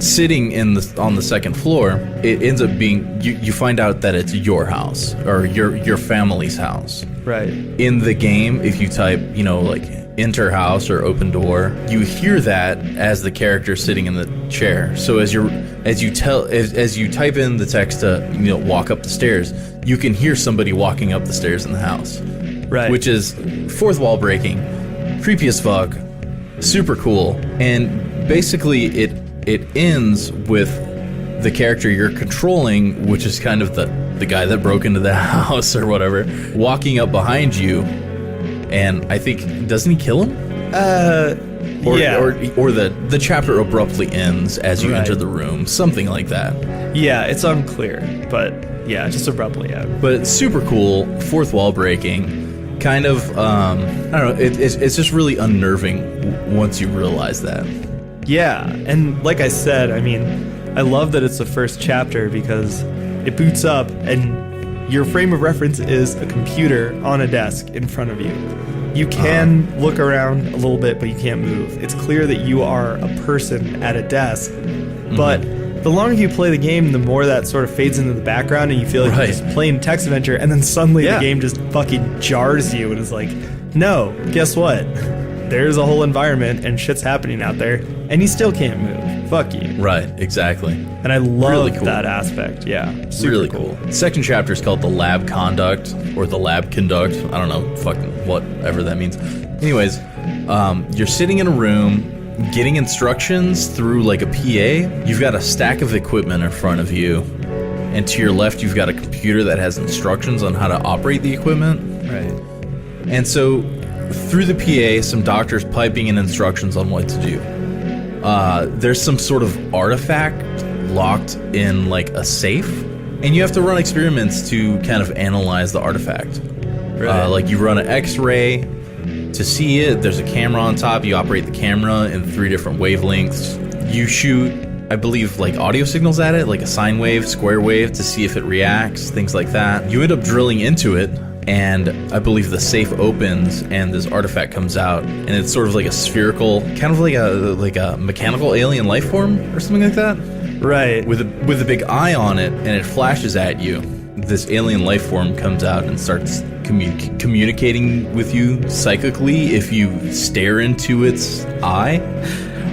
sitting on the second floor. It ends up being you find out that it's your house or your family's house. Right. In the game, if you type, you know, like enter house or open door, you hear that as the character sitting in the chair. So as you type in the text to, you know, walk up the stairs, you can hear somebody walking up the stairs in the house. Right. which is fourth wall breaking, creepy as fuck, super cool, and basically it ends with the character you're controlling, which is kind of the guy that broke into the house or whatever, walking up behind you, and I think, doesn't he kill him? Or the chapter abruptly ends as you enter the room, something like that. Yeah, it's unclear, but yeah, just abruptly end. But it's super cool, fourth wall breaking, kind of, I don't know, it's just really unnerving once you realize that. Yeah, and like I said, I mean, I love that it's the first chapter because it boots up and your frame of reference is a computer on a desk in front of you. You can look around a little bit, but you can't move. It's clear that you are a person at a desk, but the longer you play the game, the more that sort of fades into the background and you feel like you're just playing text adventure, and then suddenly the game just fucking jars you and is like, no, guess what? There's a whole environment and shit's happening out there, and you still can't move. Fuck you. Right, exactly. And I love Really cool. that aspect. Yeah, super Really cool. Second chapter is called the Lab Conduct, or the Lab Conduct. I don't know, fucking whatever that means. Anyways, you're sitting in a room, getting instructions through like a PA. You've got a stack of equipment in front of you, and to your left, you've got a computer that has instructions on how to operate the equipment. Right. And so, through the PA, some doctors piping in instructions on what to do. There's some sort of artifact locked in like a safe, and you have to run experiments to kind of analyze the artifact. Right. Like you run an X-ray to see it. There's a camera on top. You operate the camera in 3 different wavelengths. You shoot, I believe, like audio signals at it, like a sine wave, square wave, to see if it reacts, things like that. You end up drilling into it, and I believe the safe opens and this artifact comes out, and it's sort of like a spherical, kind of like a mechanical alien life form or something like that. Right. With a big eye on it, and it flashes at you. This alien life form comes out and starts communicating with you psychically if you stare into its eye.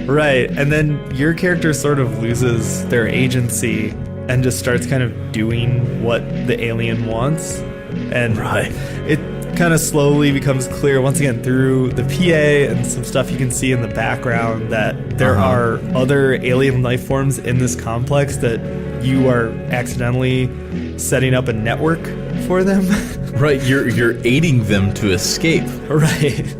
Right. And then your character sort of loses their agency and just starts kind of doing what the alien wants. And it kind of slowly becomes clear once again through the PA and some stuff you can see in the background that there are other alien life forms in this complex, that you are accidentally setting up a network for them. Right, you're aiding them to escape. Right.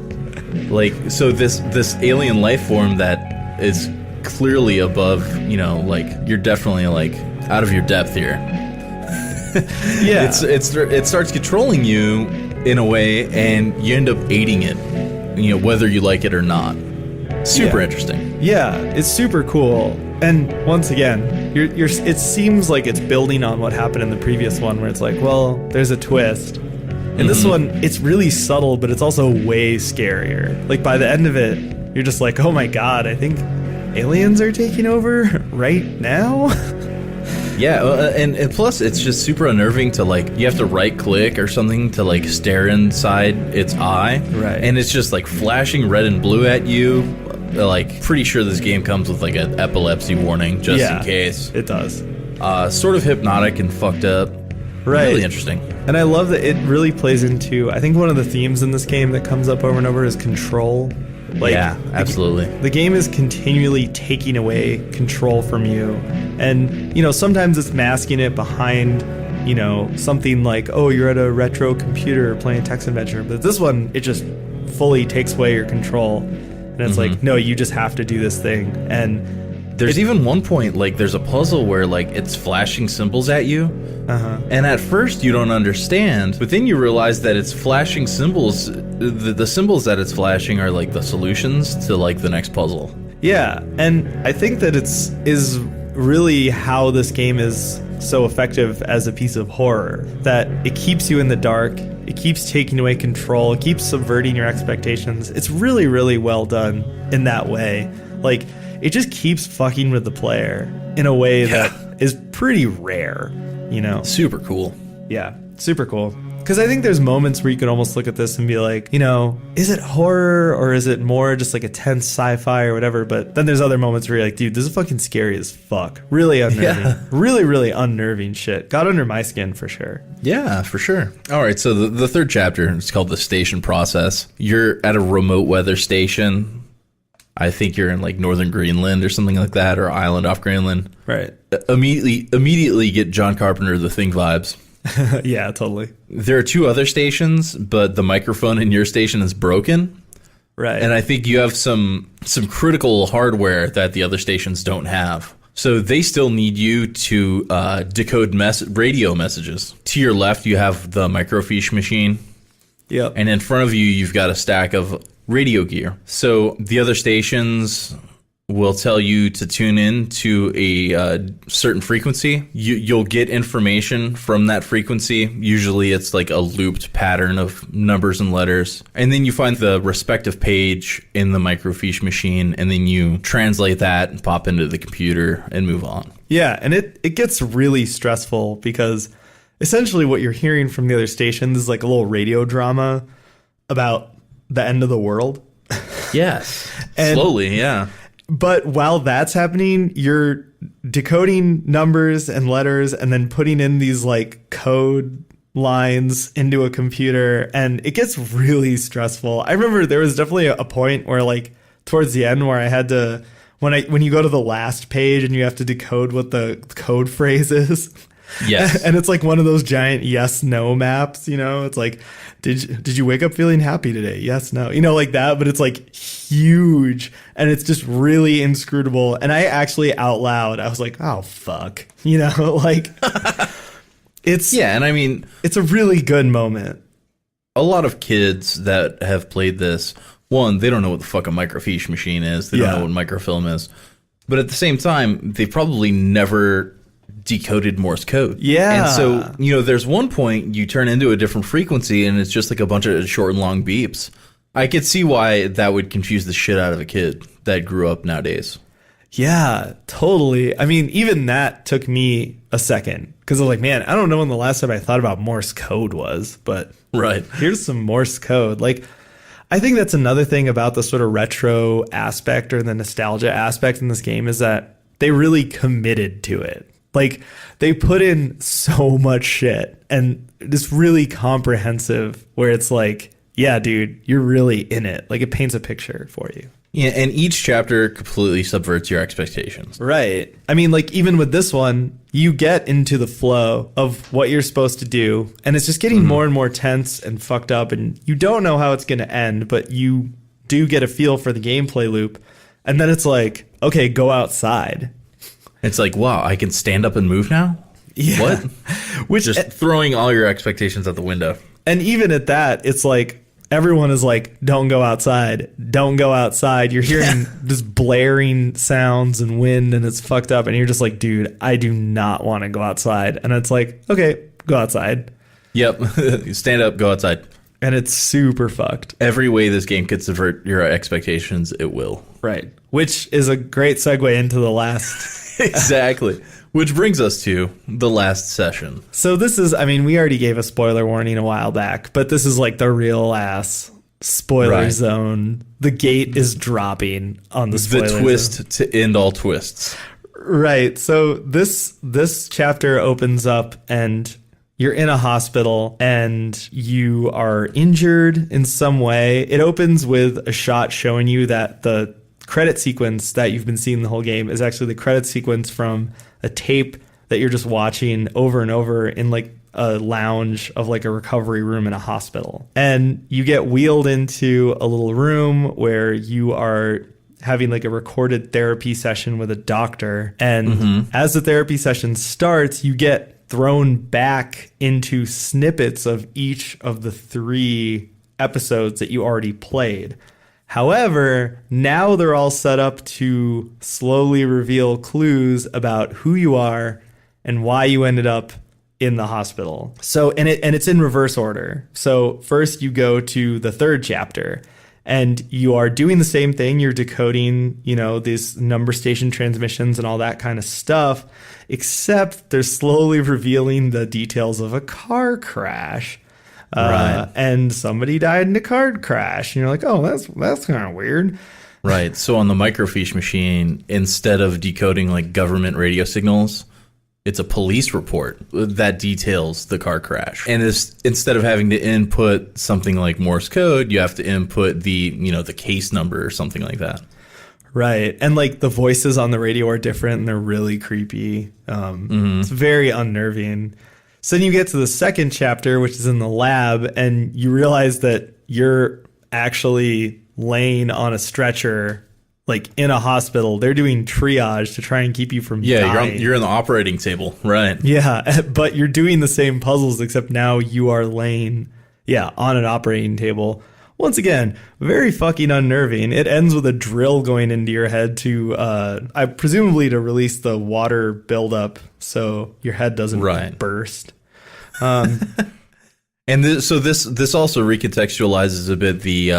Like, so this alien life form that is clearly above, you know, like, you're definitely like out of your depth here. Yeah. It starts controlling you in a way, and you end up aiding it, you know, whether you like it or not. Super interesting. Yeah, it's super cool. And once again, it seems like it's building on what happened in the previous one, where it's like, well, there's a twist. And this one, it's really subtle, but it's also way scarier. Like, by the end of it, you're just like, oh my god, I think aliens are taking over right now. Yeah, and plus it's just super unnerving to, like, you have to right click or something to like stare inside its eye. Right. And it's just like flashing red and blue at you. Like, pretty sure this game comes with like an epilepsy warning just in case. It does. Sort of hypnotic and fucked up. Right. Really interesting. And I love that it really plays into, I think one of the themes in this game that comes up over and over is control. Like, yeah, absolutely. The game is continually taking away control from you. And, you know, sometimes it's masking it behind, you know, something like, oh, you're at a retro computer playing text adventure. But this one, it just fully takes away your control. And it's like, no, you just have to do this thing. And there's even one point, like, there's a puzzle where, like, it's flashing symbols at you. And at first you don't understand, but then you realize that it's flashing symbols. The symbols that it's flashing are like the solutions to like the next puzzle. Yeah, and I think that is really how this game is so effective as a piece of horror, that it keeps you in the dark, it keeps taking away control, it keeps subverting your expectations. It's really, really well done in that way. Like, it just keeps fucking with the player in a way that is pretty rare, you know? Super cool. Yeah, super cool. Because I think there's moments where you could almost look at this and be like, you know, is it horror or is it more just like a tense sci-fi or whatever? But then there's other moments where you're like, dude, this is fucking scary as fuck. Really unnerving. Yeah. Really, really unnerving shit. Got under my skin for sure. Yeah, for sure. All right, so the third chapter is called The Station Process. You're at a remote weather station. I think you're in like northern Greenland or something like that, or island off Greenland. Right. Immediately get John Carpenter The Thing vibes. Yeah, totally. There are 2 other stations, but the microphone in your station is broken. Right. And I think you have some critical hardware that the other stations don't have. So they still need you to decode radio messages. To your left, you have the microfiche machine. Yep. And in front of you, you've got a stack of radio gear. So the other stations will tell you to tune in to a certain frequency. You'll get information from that frequency. Usually it's like a looped pattern of numbers and letters. And then you find the respective page in the microfiche machine, and then you translate that and pop into the computer and move on. Yeah, and it gets really stressful because essentially what you're hearing from the other stations is like a little radio drama about the end of the world. Yes. And slowly, yeah. But while that's happening, you're decoding numbers and letters and then putting in these like code lines into a computer, and it gets really stressful. I remember there was definitely a point where like towards the end where I had to, when you go to the last page and you have to decode what the code phrase is. Yes. And it's like one of those giant yes no maps, you know? It's like, did you wake up feeling happy today? Yes, no. You know, like that, but it's like huge and it's just really inscrutable. And I actually out loud, I was like, oh fuck. You know, like it's and I mean, it's a really good moment. A lot of kids that have played this, one, they don't know what the fuck a microfiche machine is. They don't know what microfilm is. But at the same time, they probably never decoded Morse code. Yeah. And so, you know, there's one point you turn into a different frequency and it's just like a bunch of short and long beeps. I could see why that would confuse the shit out of a kid that grew up nowadays. Yeah, totally. I mean, even that took me a second because I was like, man, I don't know when the last time I thought about Morse code was, but right. Here's some Morse code. Like, I think that's another thing about the sort of retro aspect or the nostalgia aspect in this game is that they really committed to it. Like, they put in so much shit and it's really comprehensive where it's like, yeah, dude, you're really in it. Like, it paints a picture for you. Yeah, and each chapter completely subverts your expectations. Right. I mean, like, even with this one, you get into the flow of what you're supposed to do, and it's just getting more and more tense and fucked up, and you don't know how it's going to end, but you do get a feel for the gameplay loop, and then it's like, okay, go outside. It's like, wow, I can stand up and move now? Yeah. What? Which just throwing all your expectations out the window. And even at that, it's like, everyone is like, don't go outside. Don't go outside. You're hearing this blaring sounds and wind and it's fucked up. And you're just like, dude, I do not want to go outside. And it's like, okay, go outside. Yep. Stand up, go outside. And it's super fucked. Every way this game could subvert your expectations, it will. Right. Which is a great segue into the last. Exactly. Which brings us to the last session. So this is, I mean, we already gave a spoiler warning a while back, but this is like the real ass spoiler zone. The gate is dropping on the spoiler zone. The twist to end all twists. Right. So this chapter opens up and you're in a hospital and you are injured in some way. It opens with a shot showing you that the credit sequence that you've been seeing the whole game is actually the credit sequence from a tape that you're just watching over and over in like a lounge of like a recovery room in a hospital. And you get wheeled into a little room where you are having like a recorded therapy session with a doctor. And as the therapy session starts, you get thrown back into snippets of each of the 3 episodes that you already played. However, now they're all set up to slowly reveal clues about who you are and why you ended up in the hospital. So, and it's in reverse order. So first you go to the 3rd chapter and you are doing the same thing. You're decoding, you know, these number station transmissions and all that kind of stuff, except they're slowly revealing the details of a car crash. Right. And somebody died in a car crash. And you're like, oh, that's kind of weird. Right. So on the microfiche machine, instead of decoding like government radio signals, it's a police report that details the car crash. And instead of having to input something like Morse code, you have to input the case number or something like that. Right. And like the voices on the radio are different and they're really creepy. It's very unnerving. So then you get to the second chapter, which is in the lab, and you realize that you're actually laying on a stretcher, like in a hospital. They're doing triage to try and keep you from dying. You're in the operating table, right? Yeah, but you're doing the same puzzles, except now you are laying, on an operating table. Once again, very fucking unnerving. It ends with a drill going into your head to, presumably to release the water buildup so your head doesn't burst. And this also recontextualizes a bit the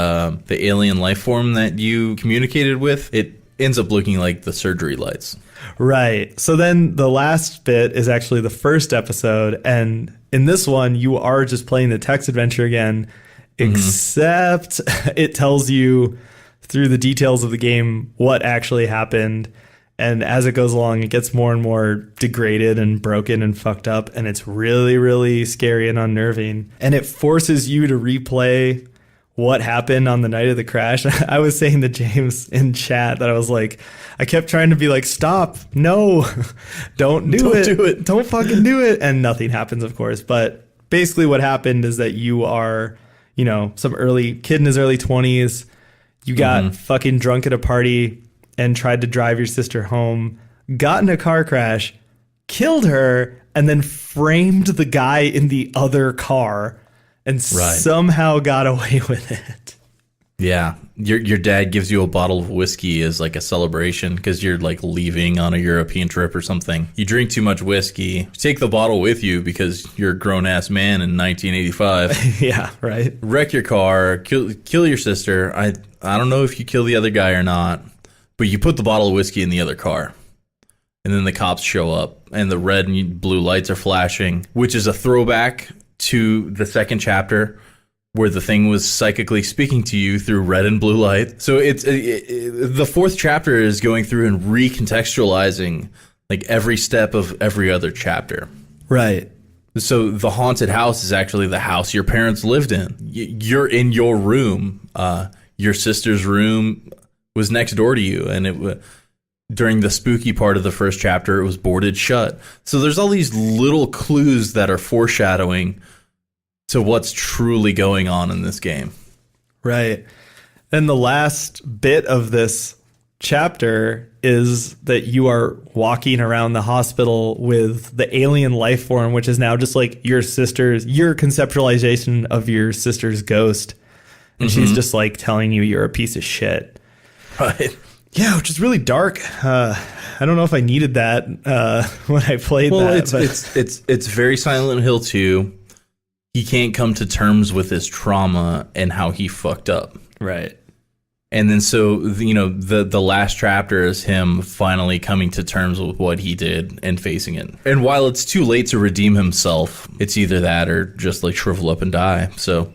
alien life form that you communicated with. It ends up looking like the surgery lights. Right. So then the last bit is actually the first episode, and in this one you are just playing the text adventure again, except it tells you through the details of the game what actually happened. And as it goes along, it gets more and more degraded and broken and fucked up. And it's really, really scary and unnerving. And it forces you to replay what happened on the night of the crash. I was saying to James in chat that I was like, I kept trying to be like, stop. No, don't do it. Don't fucking do it. And nothing happens, of course. But basically what happened is that you are, some early kid in his early 20s. You got fucking drunk at a party and tried to drive your sister home, got in a car crash, killed her, and then framed the guy in the other car and somehow got away with it. Yeah. Your dad gives you a bottle of whiskey as like a celebration because you're like leaving on a European trip or something. You drink too much whiskey, take the bottle with you because you're a grown-ass man in 1985. Yeah, right. Wreck your car, kill your sister. I don't know if you kill the other guy or not. But you put the bottle of whiskey in the other car. And then the cops show up. And the red and blue lights are flashing. Which is a throwback to the second chapter. Where the thing was psychically speaking to you through red and blue light. So the fourth chapter is going through and recontextualizing like every step of every other chapter. Right. So the haunted house is actually the house your parents lived in. You're in your room. Your sister's room was next door to you, and during the spooky part of the first chapter, it was boarded shut. So there's all these little clues that are foreshadowing to what's truly going on in this game. Right. And the last bit of this chapter is that you are walking around the hospital with the alien life form, which is now just like your conceptualization of your sister's ghost. And she's just like telling you you're a piece of shit. Right. Yeah, which is really dark. I don't know if I needed that when I played that. Well, it's very Silent Hill 2. He can't come to terms with his trauma and how he fucked up. Right. And then so, the last chapter is him finally coming to terms with what he did and facing it. And while it's too late to redeem himself, it's either that or just like shrivel up and die. So,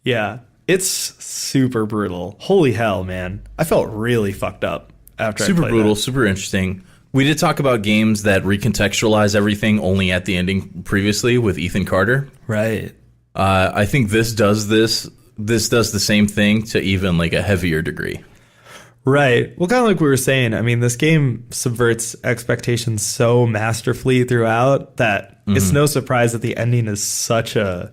yeah. It's super brutal. Holy hell, man. I felt really fucked up after I played super brutal, that. super interesting. We did talk about games that recontextualize everything only at the ending previously with Ethan Carter. Right. I think this does the same thing to even like a heavier degree. Right. Well, kind of like we were saying, I mean, this game subverts expectations so masterfully throughout that it's no surprise that the ending is such a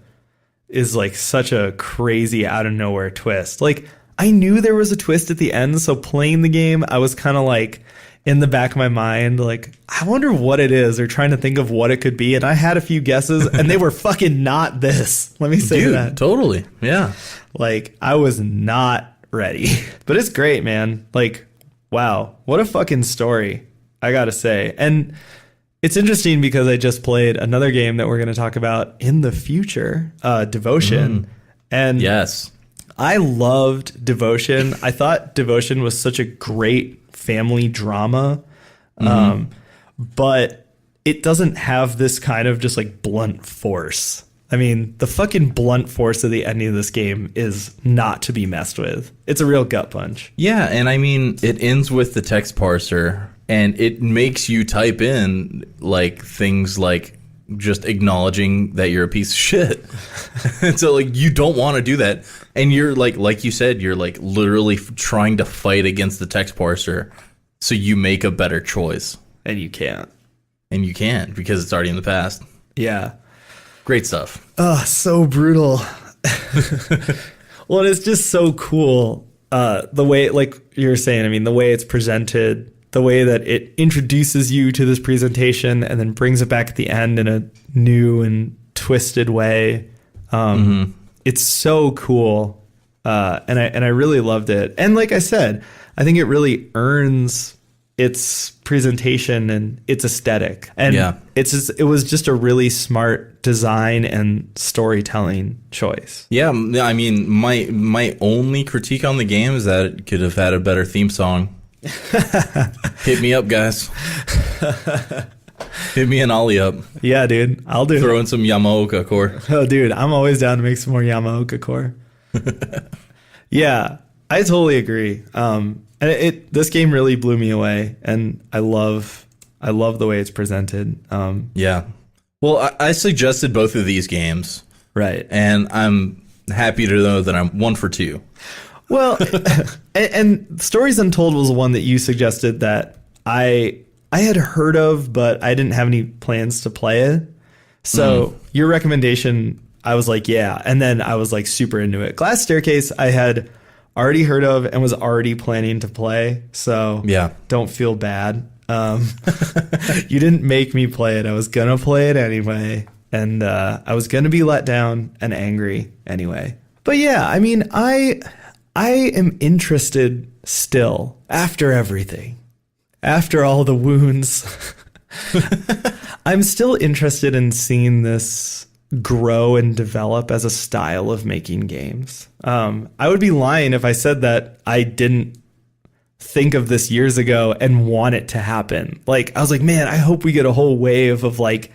crazy out of nowhere twist. Like, I knew there was a twist at the end, so playing the game, I was kind of like in the back of my mind, like, I wonder what it is, or trying to think of what it could be. And I had a few guesses, and they were fucking not this. Let me say that. Totally. Yeah. Like, I was not ready. But it's great, man. Like, wow, what a fucking story, I gotta say. And it's interesting because I just played another game that we're going to talk about in the future, Devotion. And yes, I loved Devotion. I thought Devotion was such a great family drama, but it doesn't have this kind of just like blunt force I mean, the fucking blunt force of the ending of this game is not to be messed with. It's a real gut punch. Yeah, and I mean, it ends with the text parser, and it makes you type in like things like just acknowledging that you're a piece of shit. And so like you don't want to do that, and you're like you said, you're like literally trying to fight against the text parser, so you make a better choice, And you can't. and you can't because it's already in the past. Yeah. Great stuff. Oh, so brutal. Well, it's just so cool. The way, like you were saying, I mean, the way it's presented, the way that it introduces you to this presentation and then brings it back at the end in a new and twisted way. It's so cool. And I really loved it. And like I said, I think it really earns its presentation and its aesthetic. And Yeah. it was just a really smart design and storytelling choice. Yeah, I mean, my only critique on the game is that it could have had a better theme song. Hit me up, guys. Hit me an ollie up. Yeah, dude. I'll do Throw it. in some Yamaoka core. Oh, dude. I'm always down to make some more Yamaoka core. Yeah, I totally agree. And this game really blew me away, and I love the way it's presented. Yeah. Well, I suggested both of these games, Right. and I'm happy to know that I'm 1 for 2. Well, and Stories Untold was one that you suggested that I had heard of, but I didn't have any plans to play it. So your recommendation, I was like, yeah. And then I was like super into it. Glass Staircase, I had already heard of and was already planning to play. So Yeah. don't feel bad. You didn't make me play it. I was going to play it anyway. And I was going to be let down and angry anyway. But yeah, I mean, I am interested still after everything, after all the wounds. I'm still interested in seeing this grow and develop as a style of making games. I would be lying if I said that I didn't think of this years ago and want it to happen. Like, I was like, man, I hope we get a whole wave of like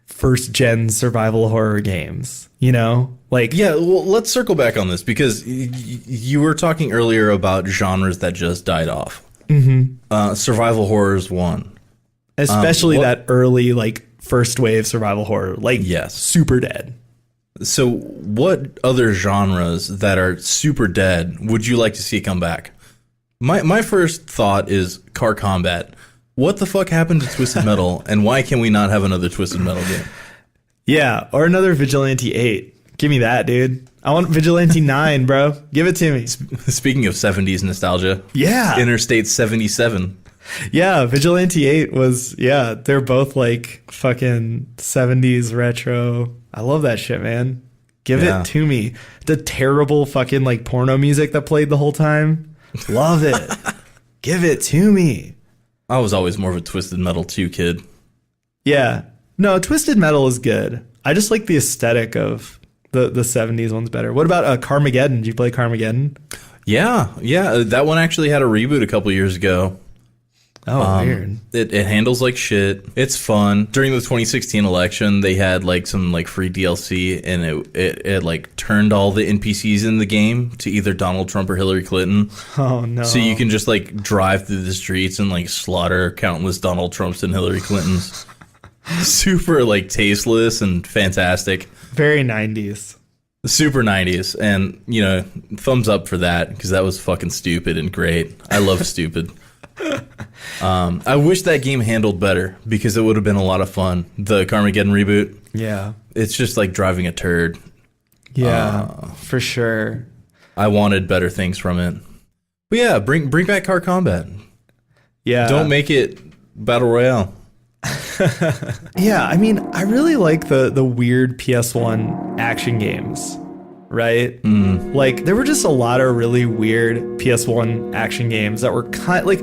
first gen survival horror games, you know? Like, Yeah, well, let's circle back on this because you were talking earlier about genres that just died off. Survival horrors won. especially what- that early like first wave survival horror, like Yes. super dead. So what other genres that are super dead would you like to see come back? My first thought is car combat. What the fuck happened to Twisted Metal, and why can we not have another Twisted Metal game? Yeah, or another Vigilante 8. Give me that, dude. I want Vigilante 9, bro. Give it to me. Speaking of 70s nostalgia, Yeah. Interstate 77. Yeah, Vigilante 8 was, yeah, they're both like fucking 70s retro. I love that shit, man. Give Yeah. it to me. The terrible fucking like porno music that played the whole time. Love it. Give it to me. I was always more of a Twisted Metal 2 kid. Yeah. No, Twisted Metal is good. I just like the aesthetic of the 70s ones better. What about Carmageddon? Did you play Carmageddon? Yeah, that one actually had a reboot a couple years ago. Oh, weird. It handles like shit. It's fun. During the 2016 election, they had like some like free DLC, and it like turned all the NPCs in the game to either Donald Trump or Hillary Clinton. Oh, no. So you can just like drive through the streets and like slaughter countless Donald Trumps and Hillary Clintons. Super like tasteless and fantastic. Very 90s. Super 90s, and you know, thumbs up for that because that was fucking stupid and great. I love stupid. I wish that game handled better because it would have been a lot of fun. The Carmageddon reboot, Yeah. it's just like driving a turd. Yeah, for sure. I wanted better things from it. But yeah, bring back car combat. Yeah. Don't make it battle royale. Yeah, I mean, I really like the weird PS1 action games, right? Like, there were just a lot of really weird PS1 action games that were kind like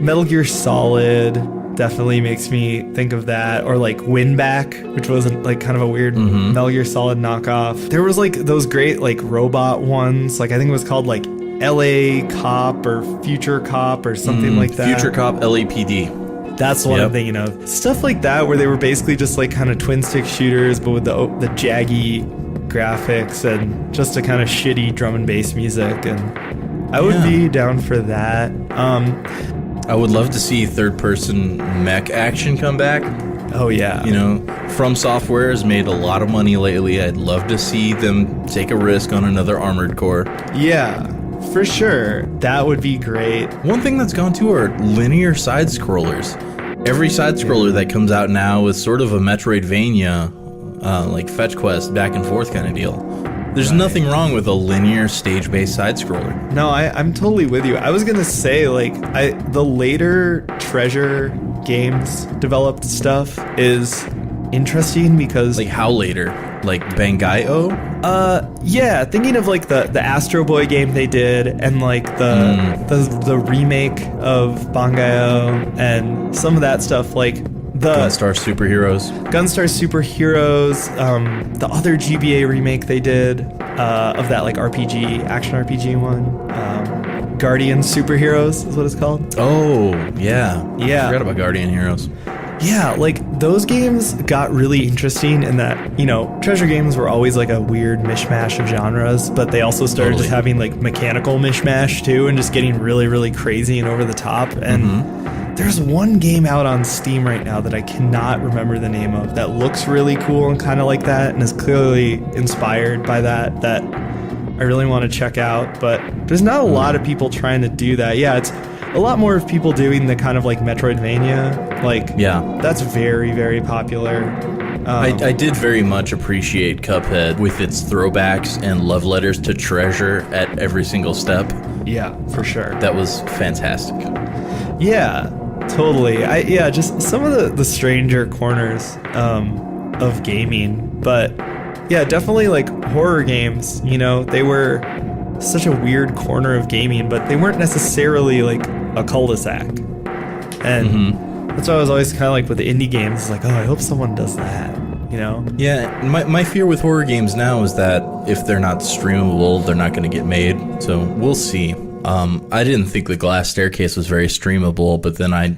Metal Gear Solid definitely makes me think of that, or like Winback, which wasn't like kind of a weird Metal Gear Solid knockoff. There was like those great like robot ones, like I think it was called like LA Cop or Future Cop or something like that. Future Cop LAPD. That's one I'm thinking of. Stuff like that where they were basically just like kind of twin stick shooters, but with the jaggy graphics and just a kind of shitty drum and bass music. And I would be down for that. I would love to see third person mech action come back. Oh yeah. You know, From Software has made a lot of money lately. I'd love to see them take a risk on another Armored Core. Yeah, for sure. That would be great. One thing that's gone to are linear side scrollers. Every side scroller that comes out now is sort of a Metroidvania, like fetch quest, back and forth kind of deal. There's nothing wrong with a linear stage-based side scroller. No, I'm totally with you. I was gonna say, like, the later Treasure Games developed stuff is interesting because, Like how later? Like Bangai-O? yeah, thinking of like the Astro Boy game they did, and like the remake of Bangai-O and some of that stuff, like the Gunstar Superheroes. Gunstar Superheroes, the other GBA remake they did of that like RPG, action RPG one, Guardian Superheroes is what it's called. Oh, yeah. Yeah. I forgot about Guardian Heroes. Yeah, like those games got really interesting in that, you know, Treasure games were always like a weird mishmash of genres, but they also started just having like mechanical mishmash too, and just getting really, really crazy and over the top. And there's one game out on Steam right now that I cannot remember the name of that looks really cool and kind of like that and is clearly inspired by that I really want to check out, but there's not a lot of people trying to do that. Yeah, it's a lot more of people doing the kind of like Metroidvania. Like, Yeah. that's very, very popular. I did very much appreciate Cuphead with its throwbacks and love letters to Treasure at every single step. Yeah, for sure. That was fantastic. Yeah, totally. Just some of the stranger corners of gaming. But yeah, definitely like horror games, you know, they were such a weird corner of gaming, but they weren't necessarily like a cul-de-sac. And that's why I was always kind of like with the indie games, like, oh, I hope someone does that, you know? Yeah, my fear with horror games now is that if they're not streamable, they're not going to get made. So we'll see. I didn't think The Glass Staircase was very streamable, but then I,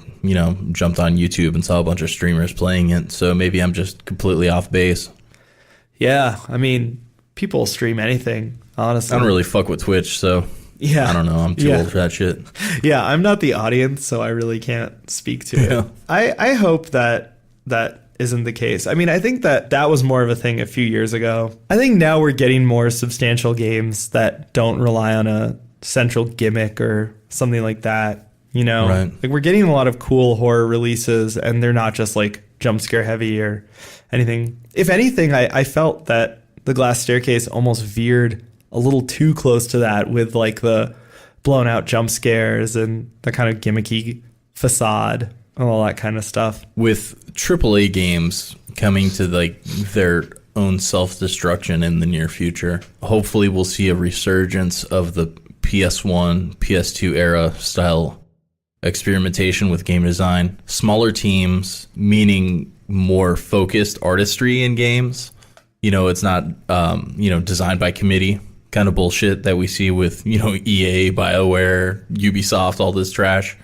jumped on YouTube and saw a bunch of streamers playing it. So maybe I'm just completely off base. Yeah, I mean, people stream anything, honestly. I don't really fuck with Twitch, so yeah, I don't know. I'm too old for that shit. Yeah, I'm not the audience, so I really can't speak to it. I hope that isn't the case. I mean, I think that was more of a thing a few years ago. I think now we're getting more substantial games that don't rely on a central gimmick or something like that, Right. Like, we're getting a lot of cool horror releases, and they're not just like jump scare heavy or anything. If anything, I felt that The Glass Staircase almost veered a little too close to that with like the blown out jump scares and the kind of gimmicky facade and all that kind of stuff. With AAA games coming to like their own self-destruction in the near future, hopefully we'll see a resurgence of the PS1, PS2 era style experimentation with game design. Smaller teams, meaning more focused artistry in games. It's not, designed by committee kind of bullshit that we see with, EA, BioWare, Ubisoft, all this trash.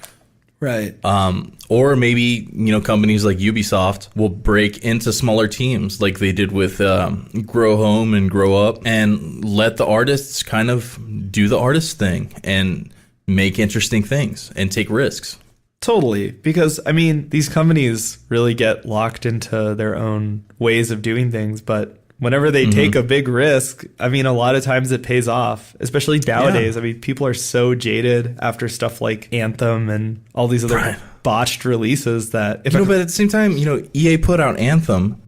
Right. Or maybe, companies like Ubisoft will break into smaller teams like they did with Grow Home and Grow Up, and let the artists kind of do the artist thing and make interesting things and take risks. Totally. Because, I mean, these companies really get locked into their own ways of doing things, but whenever they take a big risk, I mean, a lot of times it pays off, especially nowadays. Yeah. I mean, people are so jaded after stuff like Anthem and all these other botched releases that... but at the same time, EA put out Anthem,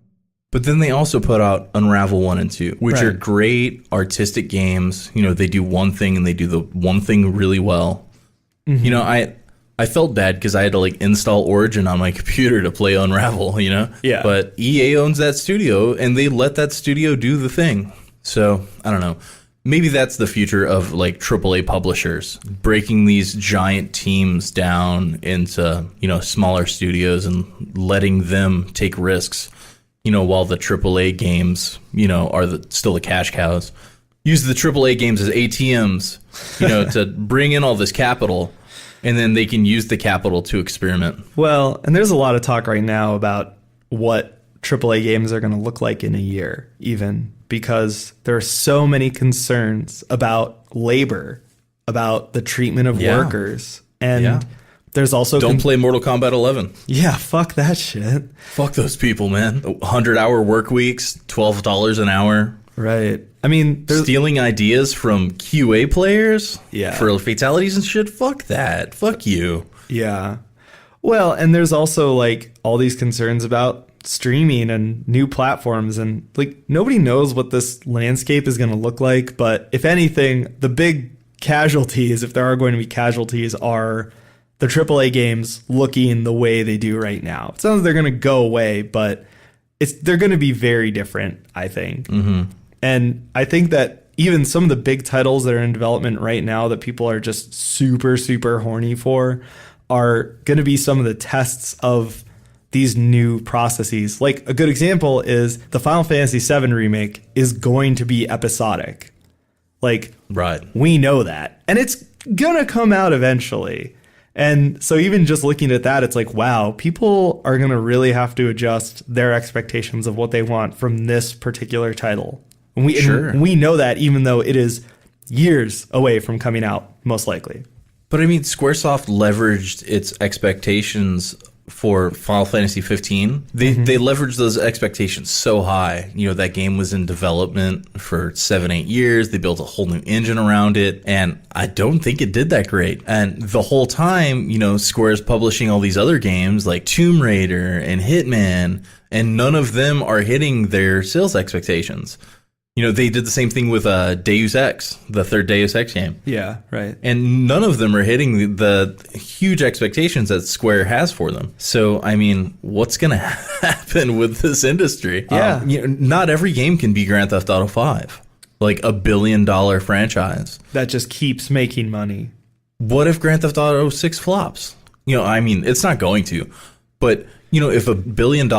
but then they also put out Unravel 1 and 2, which are great artistic games. They do one thing and they do the one thing really well. I felt bad because I had to like install Origin on my computer to play Unravel, Yeah. But EA owns that studio and they let that studio do the thing. So I don't know. Maybe that's the future of like AAA publishers, breaking these giant teams down into, smaller studios and letting them take risks, while the AAA games, are still the cash cows. Use the AAA games as ATMs, to bring in all this capital. And then they can use the capital to experiment. Well, and there's a lot of talk right now about what AAA games are going to look like in a year, even because there are so many concerns about labor, about the treatment of workers. And there's also... Don't play Mortal Kombat 11. Yeah, fuck that shit. Fuck those people, man. 100-hour work weeks, $12 an hour. Right. I mean, stealing ideas from QA players for fatalities and shit. Fuck that. Fuck you. Yeah. Well, and there's also like all these concerns about streaming and new platforms, and like nobody knows what this landscape is going to look like. But if anything, the big casualties, if there are going to be casualties, are the AAA games looking the way they do right now. It sounds like they're going to go away, but they're going to be very different, I think. Mm-hmm. And I think that even some of the big titles that are in development right now that people are just super, super horny for are going to be some of the tests of these new processes. Like a good example is the Final Fantasy VII remake is going to be episodic. Like, we know that. And it's going to come out eventually. And so even just looking at that, it's like, wow, people are going to really have to adjust their expectations of what they want from this particular title. And we know that, even though it is years away from coming out, most likely. But I mean, Squaresoft leveraged its expectations for Final Fantasy 15. They leveraged those expectations so high. You know, that game was in development for 7-8 years. They built a whole new engine around it. And I don't think it did that great. And the whole time, you know, Square is publishing all these other games like Tomb Raider and Hitman, and none of them are hitting their sales expectations. You know, they did the same thing with Deus Ex, the third Deus Ex game. Yeah, right. And none of them are hitting the huge expectations that Square has for them. So, I mean, what's going to happen with this industry? Yeah. You know, not every game can be Grand Theft Auto 5, like a $1 billion franchise. That just keeps making money. What if Grand Theft Auto 6 flops? You know, I mean, it's not going to. But, you know, if a $1 billion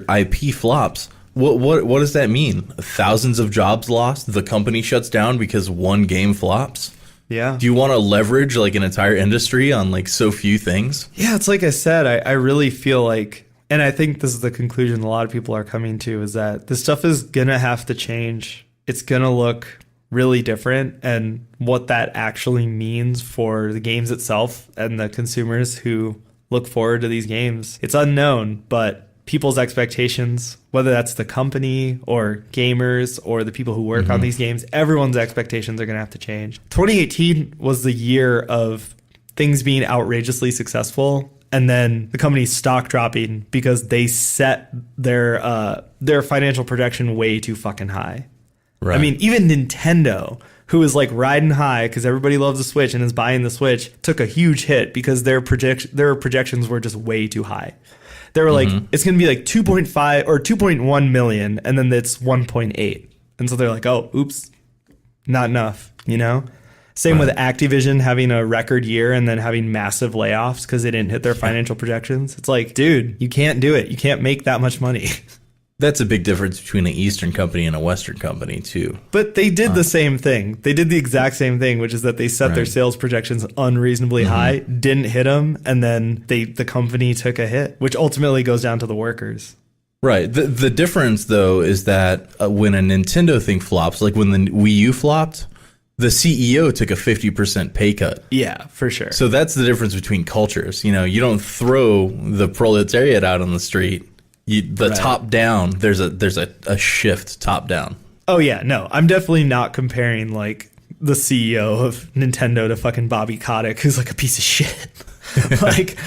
IP flops... What does that mean? Thousands of jobs lost? The company shuts down because one game flops? Yeah. Do you want to leverage like an entire industry on like so few things? Yeah, it's like I said, I really feel like, and I think this is the conclusion a lot of people are coming to, is that this stuff is going to have to change. It's going to look really different, and what that actually means for the games itself and the consumers who look forward to these games. It's unknown, but people's expectations, whether that's the company or gamers or the people who work on these games, everyone's expectations are going to have to change. 2018 was the year of things being outrageously successful, and then the company's stock dropping because they set their financial projection way too fucking high. Right. I mean, even Nintendo, who is like riding high because everybody loves the Switch and is buying the Switch, took a huge hit because their projections were just way too high. They were like, it's going to be like 2.5 or 2.1 million, and then it's 1.8. And so they're like, oh, oops, not enough, you know? Same with Activision having a record year and then having massive layoffs because they didn't hit their financial projections. It's like, dude, you can't do it. You can't make that much money. That's a big difference between an Eastern company and a Western company, too. But they did the same thing. They did the exact same thing, which is that they set their sales projections unreasonably high, didn't hit them, and then the company took a hit, which ultimately goes down to the workers. Right. The difference, though, is that when a Nintendo thing flops, like when the Wii U flopped, the CEO took a 50% pay cut. Yeah, for sure. So that's the difference between cultures. You know, you don't throw the proletariat out on the street. Top down, there's a shift top down. Oh yeah, no, I'm definitely not comparing like the CEO of Nintendo to fucking Bobby Kotick, who's like a piece of shit. Like,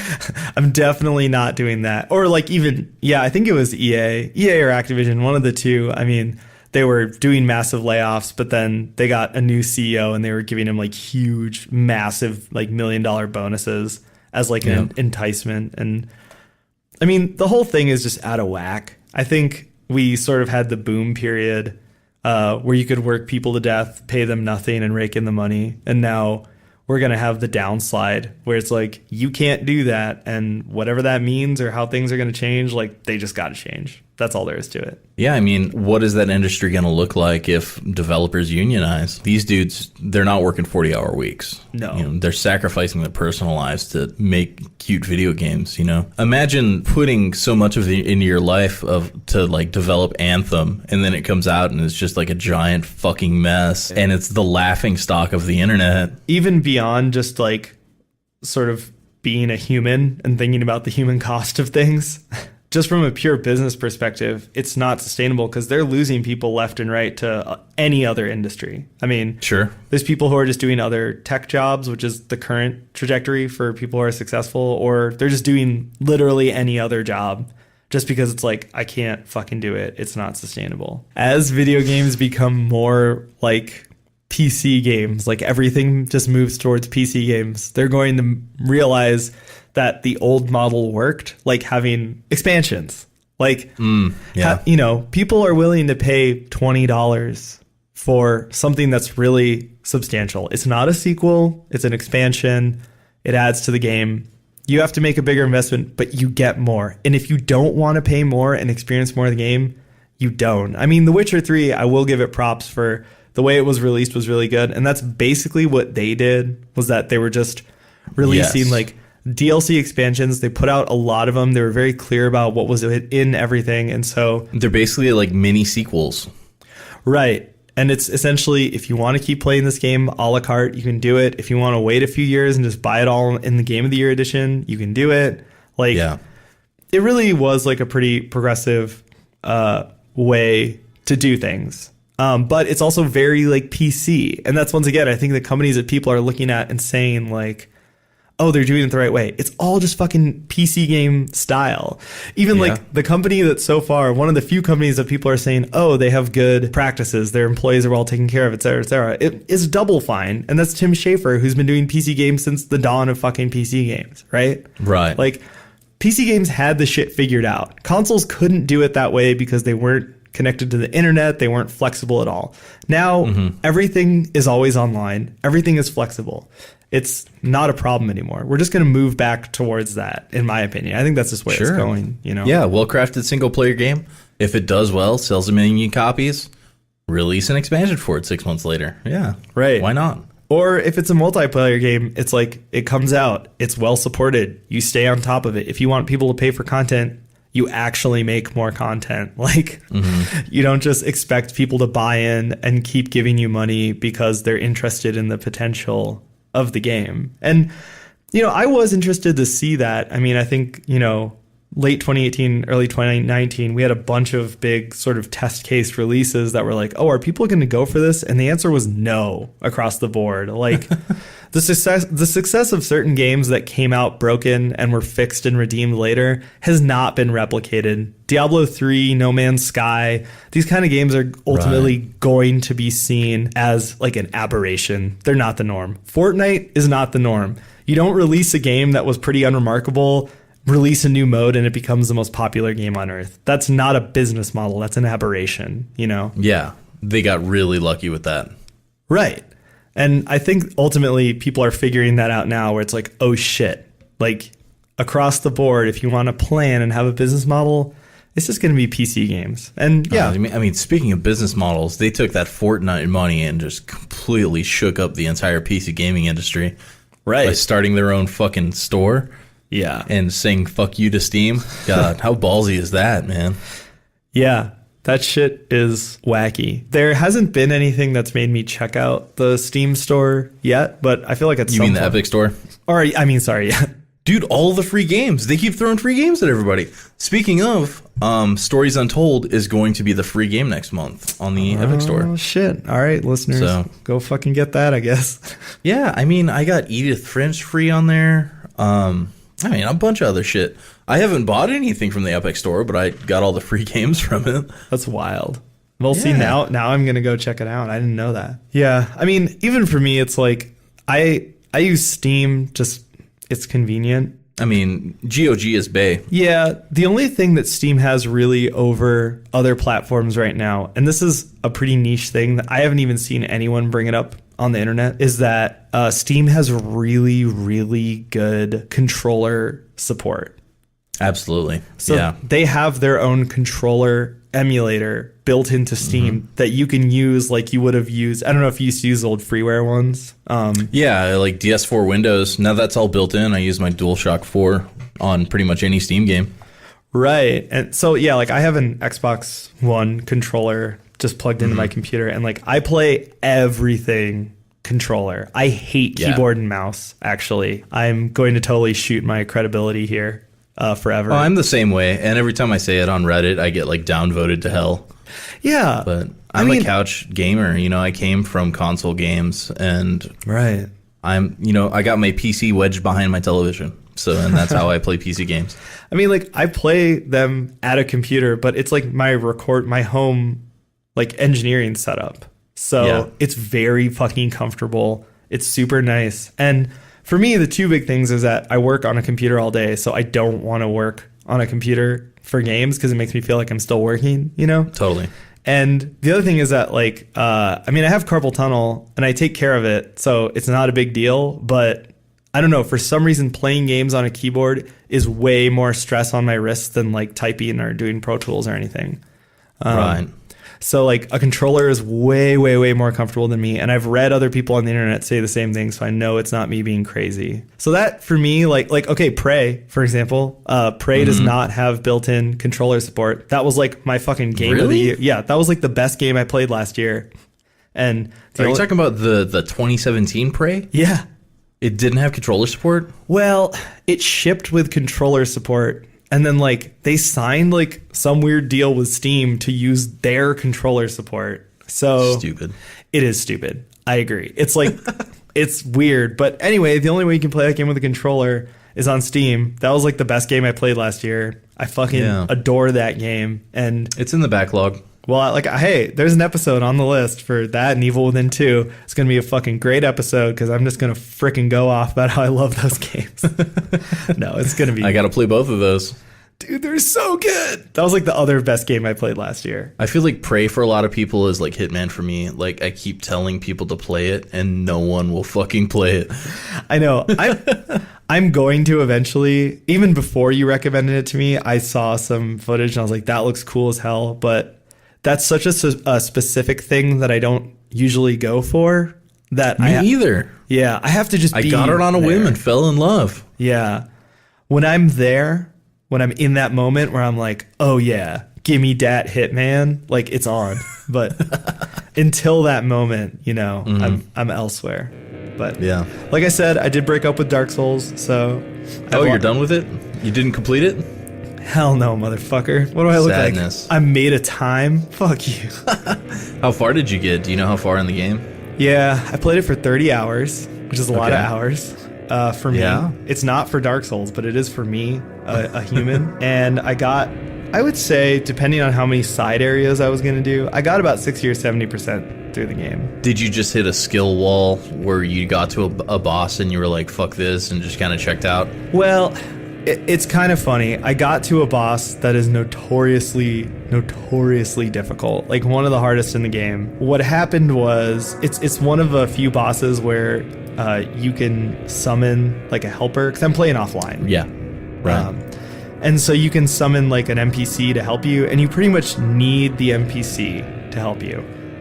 I'm definitely not doing that. Or like even, I think it was EA or Activision, one of the two. I mean, they were doing massive layoffs, but then they got a new CEO and they were giving him like huge, massive, like $1 million bonuses as like an enticement. And I mean, the whole thing is just out of whack. I think we sort of had the boom period where you could work people to death, pay them nothing, and rake in the money. And now we're going to have the downslide where it's like, you can't do that. And whatever that means or how things are going to change, like, they just got to change. That's all there is to it. Yeah, I mean, what is that industry going to look like if developers unionize? These dudes, they're not working 40-hour weeks. No. You know, they're sacrificing their personal lives to make cute video games, you know? Imagine putting so much of into your life to like develop Anthem, and then it comes out and it's just like a giant fucking mess, and it's the laughing stock of the internet. Even beyond just like sort of being a human and thinking about the human cost of things. Just from a pure business perspective, it's not sustainable because they're losing people left and right to any other industry. I mean, sure, there's people who are just doing other tech jobs, which is the current trajectory for people who are successful, or they're just doing literally any other job just because it's like, I can't fucking do it. It's not sustainable. As video games become more like PC games, like everything just moves towards PC games, they're going to realize that the old model worked, like having expansions. Like, you know, people are willing to pay $20 for something that's really substantial. It's not a sequel. It's an expansion. It adds to the game. You have to make a bigger investment, but you get more. And if you don't want to pay more and experience more of the game, you don't. I mean, The Witcher 3, I will give it props for the way it was released was really good. And that's basically what they did, was that they were just releasing like DLC expansions. They put out a lot of them. They were very clear about what was in everything. And so they're basically like mini sequels. Right. And it's essentially, if you want to keep playing this game a la carte, you can do it. If you want to wait a few years and just buy it all in the Game of the Year edition, you can do it. Like, it really was like a pretty progressive way to do things. But it's also very like PC. And that's, once again, I think the companies that people are looking at and saying like, oh, they're doing it the right way. It's all just fucking PC game style. Even like the company that so far, one of the few companies that people are saying, oh, they have good practices, their employees are well taken care of, et cetera, et cetera. It is Double Fine. And that's Tim Schafer, who's been doing PC games since the dawn of fucking PC games, right? Right. Like, PC games had the shit figured out. Consoles couldn't do it that way because they weren't connected to the internet. They weren't flexible at all. Now, everything is always online. Everything is flexible. It's not a problem anymore. We're just going to move back towards that, in my opinion. I think that's just where it's going, you know? Yeah, well-crafted single-player game. If it does well, sells 1 million copies, release an expansion for it 6 months later. Yeah. Right. Why not? Or if it's a multiplayer game, it's like, it comes out, it's well-supported, you stay on top of it. If you want people to pay for content, you actually make more content. Like, you don't just expect people to buy in and keep giving you money because they're interested in the potential of the game. And, you know, I was interested to see that. I mean, I think, you know, late 2018, early 2019, we had a bunch of big sort of test case releases that were like, oh, are people going to go for this? And the answer was no across the board. Like, the success of certain games that came out broken and were fixed and redeemed later has not been replicated. Diablo 3, No Man's Sky, these kind of games are ultimately going to be seen as like an aberration. They're not the norm. Fortnite is not the norm. You don't release a game that was pretty unremarkable, release a new mode, and it becomes the most popular game on earth. That's not a business model. That's an aberration, you know? Yeah, they got really lucky with that. Right. And I think ultimately people are figuring that out now, where it's like, oh shit, like across the board, if you want to plan and have a business model, it's just going to be PC games. And yeah. I mean, speaking of business models, they took that Fortnite money and just completely shook up the entire PC gaming industry. Right. By starting their own fucking store. Yeah. And saying fuck you to Steam. God, how ballsy is that, man? Yeah. That shit is wacky. There hasn't been anything that's made me check out the Steam store yet, but I feel like it's You mean the Epic store? Or, I mean, sorry, yeah. Dude, all the free games. They keep throwing free games at everybody. Speaking of, Stories Untold is going to be the free game next month on the Epic store. Oh, shit. All right, listeners. So, go fucking get that, I guess. Yeah, I mean, I got Edith Finch free on there. I mean, a bunch of other shit. I haven't bought anything from the Epic store, but I got all the free games from it. That's wild. Well, see, now I'm going to go check it out. I didn't know that. Yeah, I mean, even for me, it's like, I use Steam, just, it's convenient. I mean, GOG is bae. Yeah, the only thing that Steam has really over other platforms right now, and this is a pretty niche thing that I haven't even seen anyone bring it up on the internet, is that Steam has really, really good controller support. Absolutely. So yeah. they have their own controller emulator built into Steam that you can use like you would have used. I don't know if you used to use old freeware ones. Yeah, like DS4 Windows. Now that's all built in. I use my DualShock 4 on pretty much any Steam game. Right. And so, yeah, like I have an Xbox One controller just plugged into my computer, and like I play everything controller. I hate keyboard and mouse, actually. I'm going to totally shoot my credibility here forever. Oh, I'm the same way. And every time I say it on Reddit, I get like downvoted to hell. Yeah. But I'm a couch gamer. You know, I came from console games, and right. I got my PC wedged behind my television. And that's how I play PC games. I mean, like I play them at a computer, but it's like my home like engineering setup. So it's very fucking comfortable. It's super nice. And for me, the two big things is that I work on a computer all day. So I don't want to work on a computer for games because it makes me feel like I'm still working, you know? Totally. And the other thing is that like, I have carpal tunnel and I take care of it. So it's not a big deal, but I don't know, for some reason playing games on a keyboard is way more stress on my wrists than like typing or doing Pro Tools or anything. Right. So like a controller is way, way, way more comfortable than me. And I've read other people on the internet say the same thing. So I know it's not me being crazy. So that for me, like, okay, Prey, for example, Prey does not have built-in controller support. That was like my fucking game of the year. Yeah, that was like the best game I played last year. And are you talking about the 2017 Prey? Yeah. It didn't have controller support? Well, it shipped with controller support. And then like they signed like some weird deal with Steam to use their controller support. So stupid. It is stupid. I agree. It's like it's weird. But anyway, the only way you can play that game with a controller is on Steam. That was like the best game I played last year. I fucking adore that game. And it's in the backlog. Well, like, hey, there's an episode on the list for that and Evil Within 2. It's going to be a fucking great episode because I'm just going to freaking go off about how I love those games. No, it's going to be... I got to play both of those. Dude, they're so good. That was like the other best game I played last year. I feel like Prey for a lot of people is like Hitman for me. Like, I keep telling people to play it and no one will fucking play it. I know. I'm going to eventually. Even before you recommended it to me, I saw some footage and I was like, that looks cool as hell. But that's such a specific thing that I don't usually go for. That Me either. Yeah, I have to just be I got it on a whim and fell in love. Yeah. When I'm there, when I'm in that moment where I'm like, oh yeah, gimme dat Hitman, like it's on. But until that moment, you know, I'm elsewhere. But yeah, like I said, I did break up with Dark Souls, so... you're done with it? You didn't complete it? Hell no, motherfucker. What do I look like? I made a time? Fuck you. How far did you get? Do you know how far in the game? Yeah, I played it for 30 hours, which is a lot of hours for me. Yeah. It's not for Dark Souls, but it is for me, a human. And I would say, depending on how many side areas I was going to do, I got about 60 or 70% through the game. Did you just hit a skill wall where you got to a boss and you were like, fuck this, and just kind of checked out? Well... It's kind of funny. I got to a boss that is notoriously difficult. Like one of the hardest in the game. What happened was it's one of a few bosses where you can summon like a helper. Because I'm playing offline. Yeah. Right. And so you can summon like an NPC to help you, and you pretty much need the NPC to help you.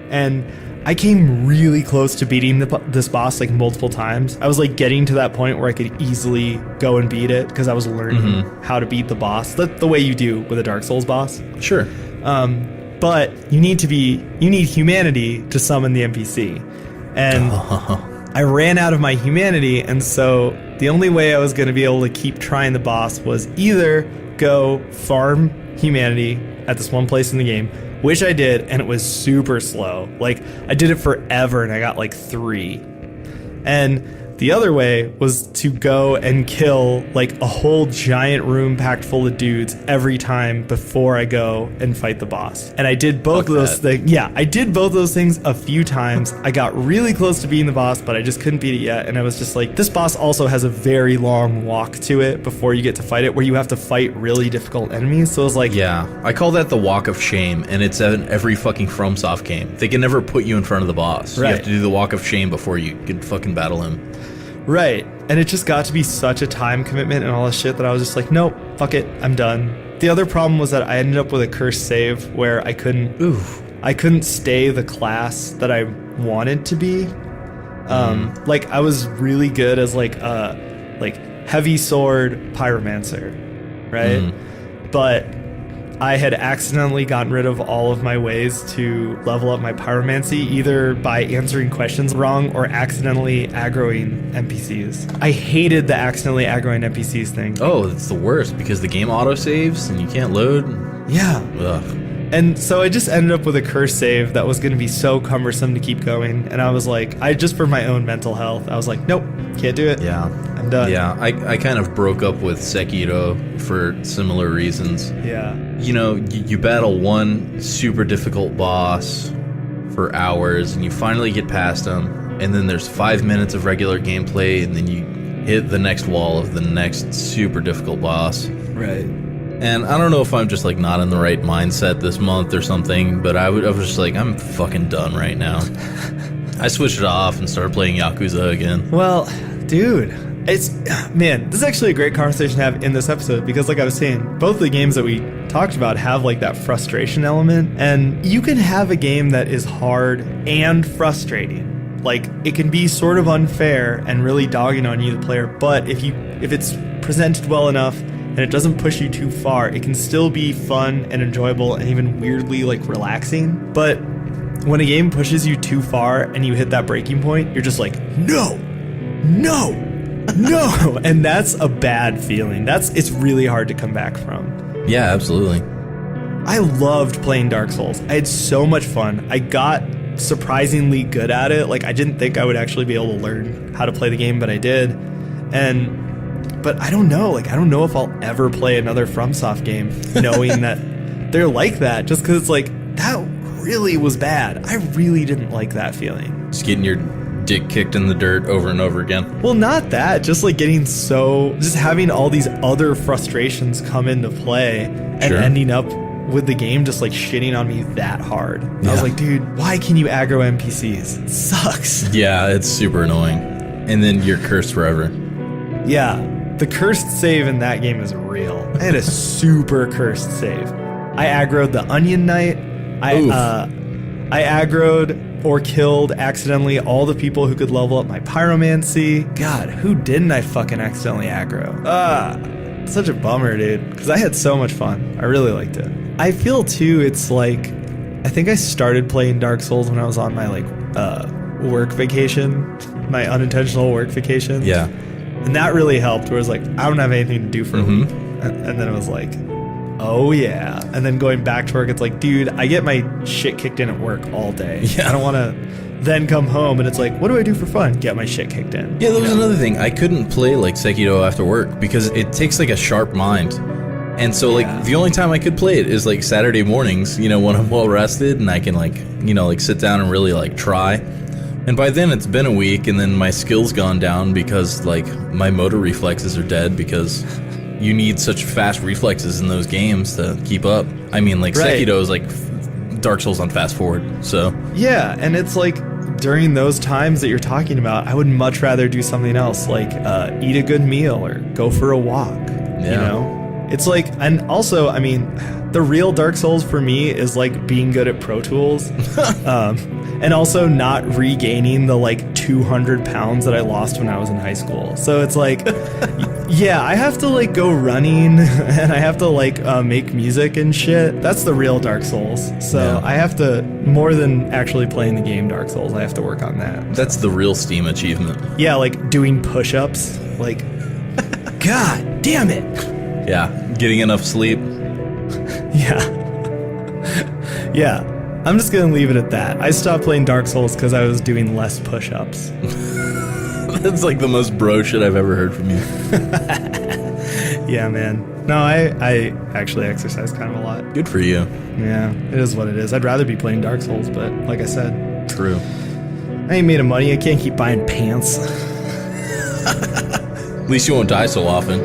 And I came really close to beating this boss like multiple times. I was like getting to that point where I could easily go and beat it because I was learning how to beat the boss the way you do with a Dark Souls boss. Sure. But you need humanity to summon the NPC. And I ran out of my humanity, and so the only way I was going to be able to keep trying the boss was either go farm humanity at this one place in the game, which I did, and it was super slow. Like, I did it forever, and I got like 3. And the other way was to go and kill like a whole giant room packed full of dudes every time before I go and fight the boss. And I did both of those things. Yeah, I did both those things a few times. I got really close to beating the boss, but I just couldn't beat it yet. And I was just like, this boss also has a very long walk to it before you get to fight it, where you have to fight really difficult enemies. So it was like... Yeah, I call that the walk of shame, and it's in every fucking FromSoft game. They can never put you in front of the boss. Right. You have to do the walk of shame before you can fucking battle him. Right. And it just got to be such a time commitment and all this shit that I was just like, nope, fuck it, I'm done. The other problem was that I ended up with a cursed save where I couldn't stay the class that I wanted to be. Like I was really good as like heavy sword pyromancer, right? But I had accidentally gotten rid of all of my ways to level up my pyromancy, either by answering questions wrong or accidentally aggroing NPCs. I hated the accidentally aggroing NPCs thing. Oh, that's the worst because the game autosaves and you can't load. Yeah. Ugh. And so I just ended up with a curse save that was going to be so cumbersome to keep going. And I was like, just for my own mental health, I was like, nope, can't do it. Yeah. I'm done. Yeah, I kind of broke up with Sekiro for similar reasons. Yeah. You know, you battle one super difficult boss for hours, and you finally get past him, and then there's 5 minutes of regular gameplay, and then you hit the next wall of the next super difficult boss. Right. And I don't know if I'm just like not in the right mindset this month or something, but I was just like, I'm fucking done right now. I switched it off and started playing Yakuza again. Well, dude, this is actually a great conversation to have in this episode because, like I was saying, both the games that we talked about have like that frustration element, and you can have a game that is hard and frustrating. Like it can be sort of unfair and really dogging on you, the player, but if it's presented well enough and it doesn't push you too far, it can still be fun and enjoyable and even weirdly like relaxing. But when a game pushes you too far and you hit that breaking point, you're just like, no, and that's a bad feeling. It's really hard to come back from. Yeah, absolutely. I loved playing Dark Souls. I had so much fun. I got surprisingly good at it. Like I didn't think I would actually be able to learn how to play the game, but I did. But I don't know. Like I don't know if I'll ever play another FromSoft game knowing that they're like that, just because it's like that really was bad. I really didn't like that feeling. Just getting your dick kicked in the dirt over and over again. Well, not that. Just like just having all these other frustrations come into play and ending up with the game just like shitting on me that hard. Yeah. I was like, dude, why can you aggro NPCs? It sucks. Yeah, it's super annoying. And then you're cursed forever. Yeah. The cursed save in that game is real. I had a super cursed save. I aggroed the Onion Knight. I aggroed or killed accidentally all the people who could level up my pyromancy. God, who didn't I fucking accidentally aggro? Such a bummer, dude. Because I had so much fun. I really liked it. I feel too, it's like, I think I started playing Dark Souls when I was on my like work vacation, my unintentional work vacation. Yeah. And that really helped, where it was like, I don't have anything to do for a week. And then it was like, oh yeah. And then going back to work, it's like, dude, I get my shit kicked in at work all day. Yeah. I don't want to then come home and it's like, what do I do for fun? Get my shit kicked in. Yeah, that was another thing. I couldn't play like Sekiro after work because it takes like a sharp mind. And so like the only time I could play it is like Saturday mornings, you know, when I'm well rested and I can like, you know, like sit down and really like try. And by then it's been a week and then my skill's gone down because like my motor reflexes are dead because you need such fast reflexes in those games to keep up. I mean, like Sekiro is like Dark Souls on fast forward. So yeah, and it's like during those times that you're talking about, I would much rather do something else, like eat a good meal or go for a walk. Yeah. You know, it's like, and also, I mean, the real Dark Souls for me is like being good at Pro Tools. And also not regaining the like 200 pounds that I lost when I was in high school. So it's like, yeah, I have to like go running and I have to like make music and shit. That's the real Dark Souls. So I have to, more than actually playing the game Dark Souls, I have to work on that. That's the real Steam achievement. Yeah, like doing push-ups. Like, God damn it. Yeah, getting enough sleep. Yeah. Yeah. I'm just going to leave it at that. I stopped playing Dark Souls because I was doing less push-ups. That's like the most bro shit I've ever heard from you. Yeah, man. No, I actually exercise kind of a lot. Good for you. Yeah, it is what it is. I'd rather be playing Dark Souls, but like I said... True. I ain't made of money. I can't keep buying pants. At least you won't die so often.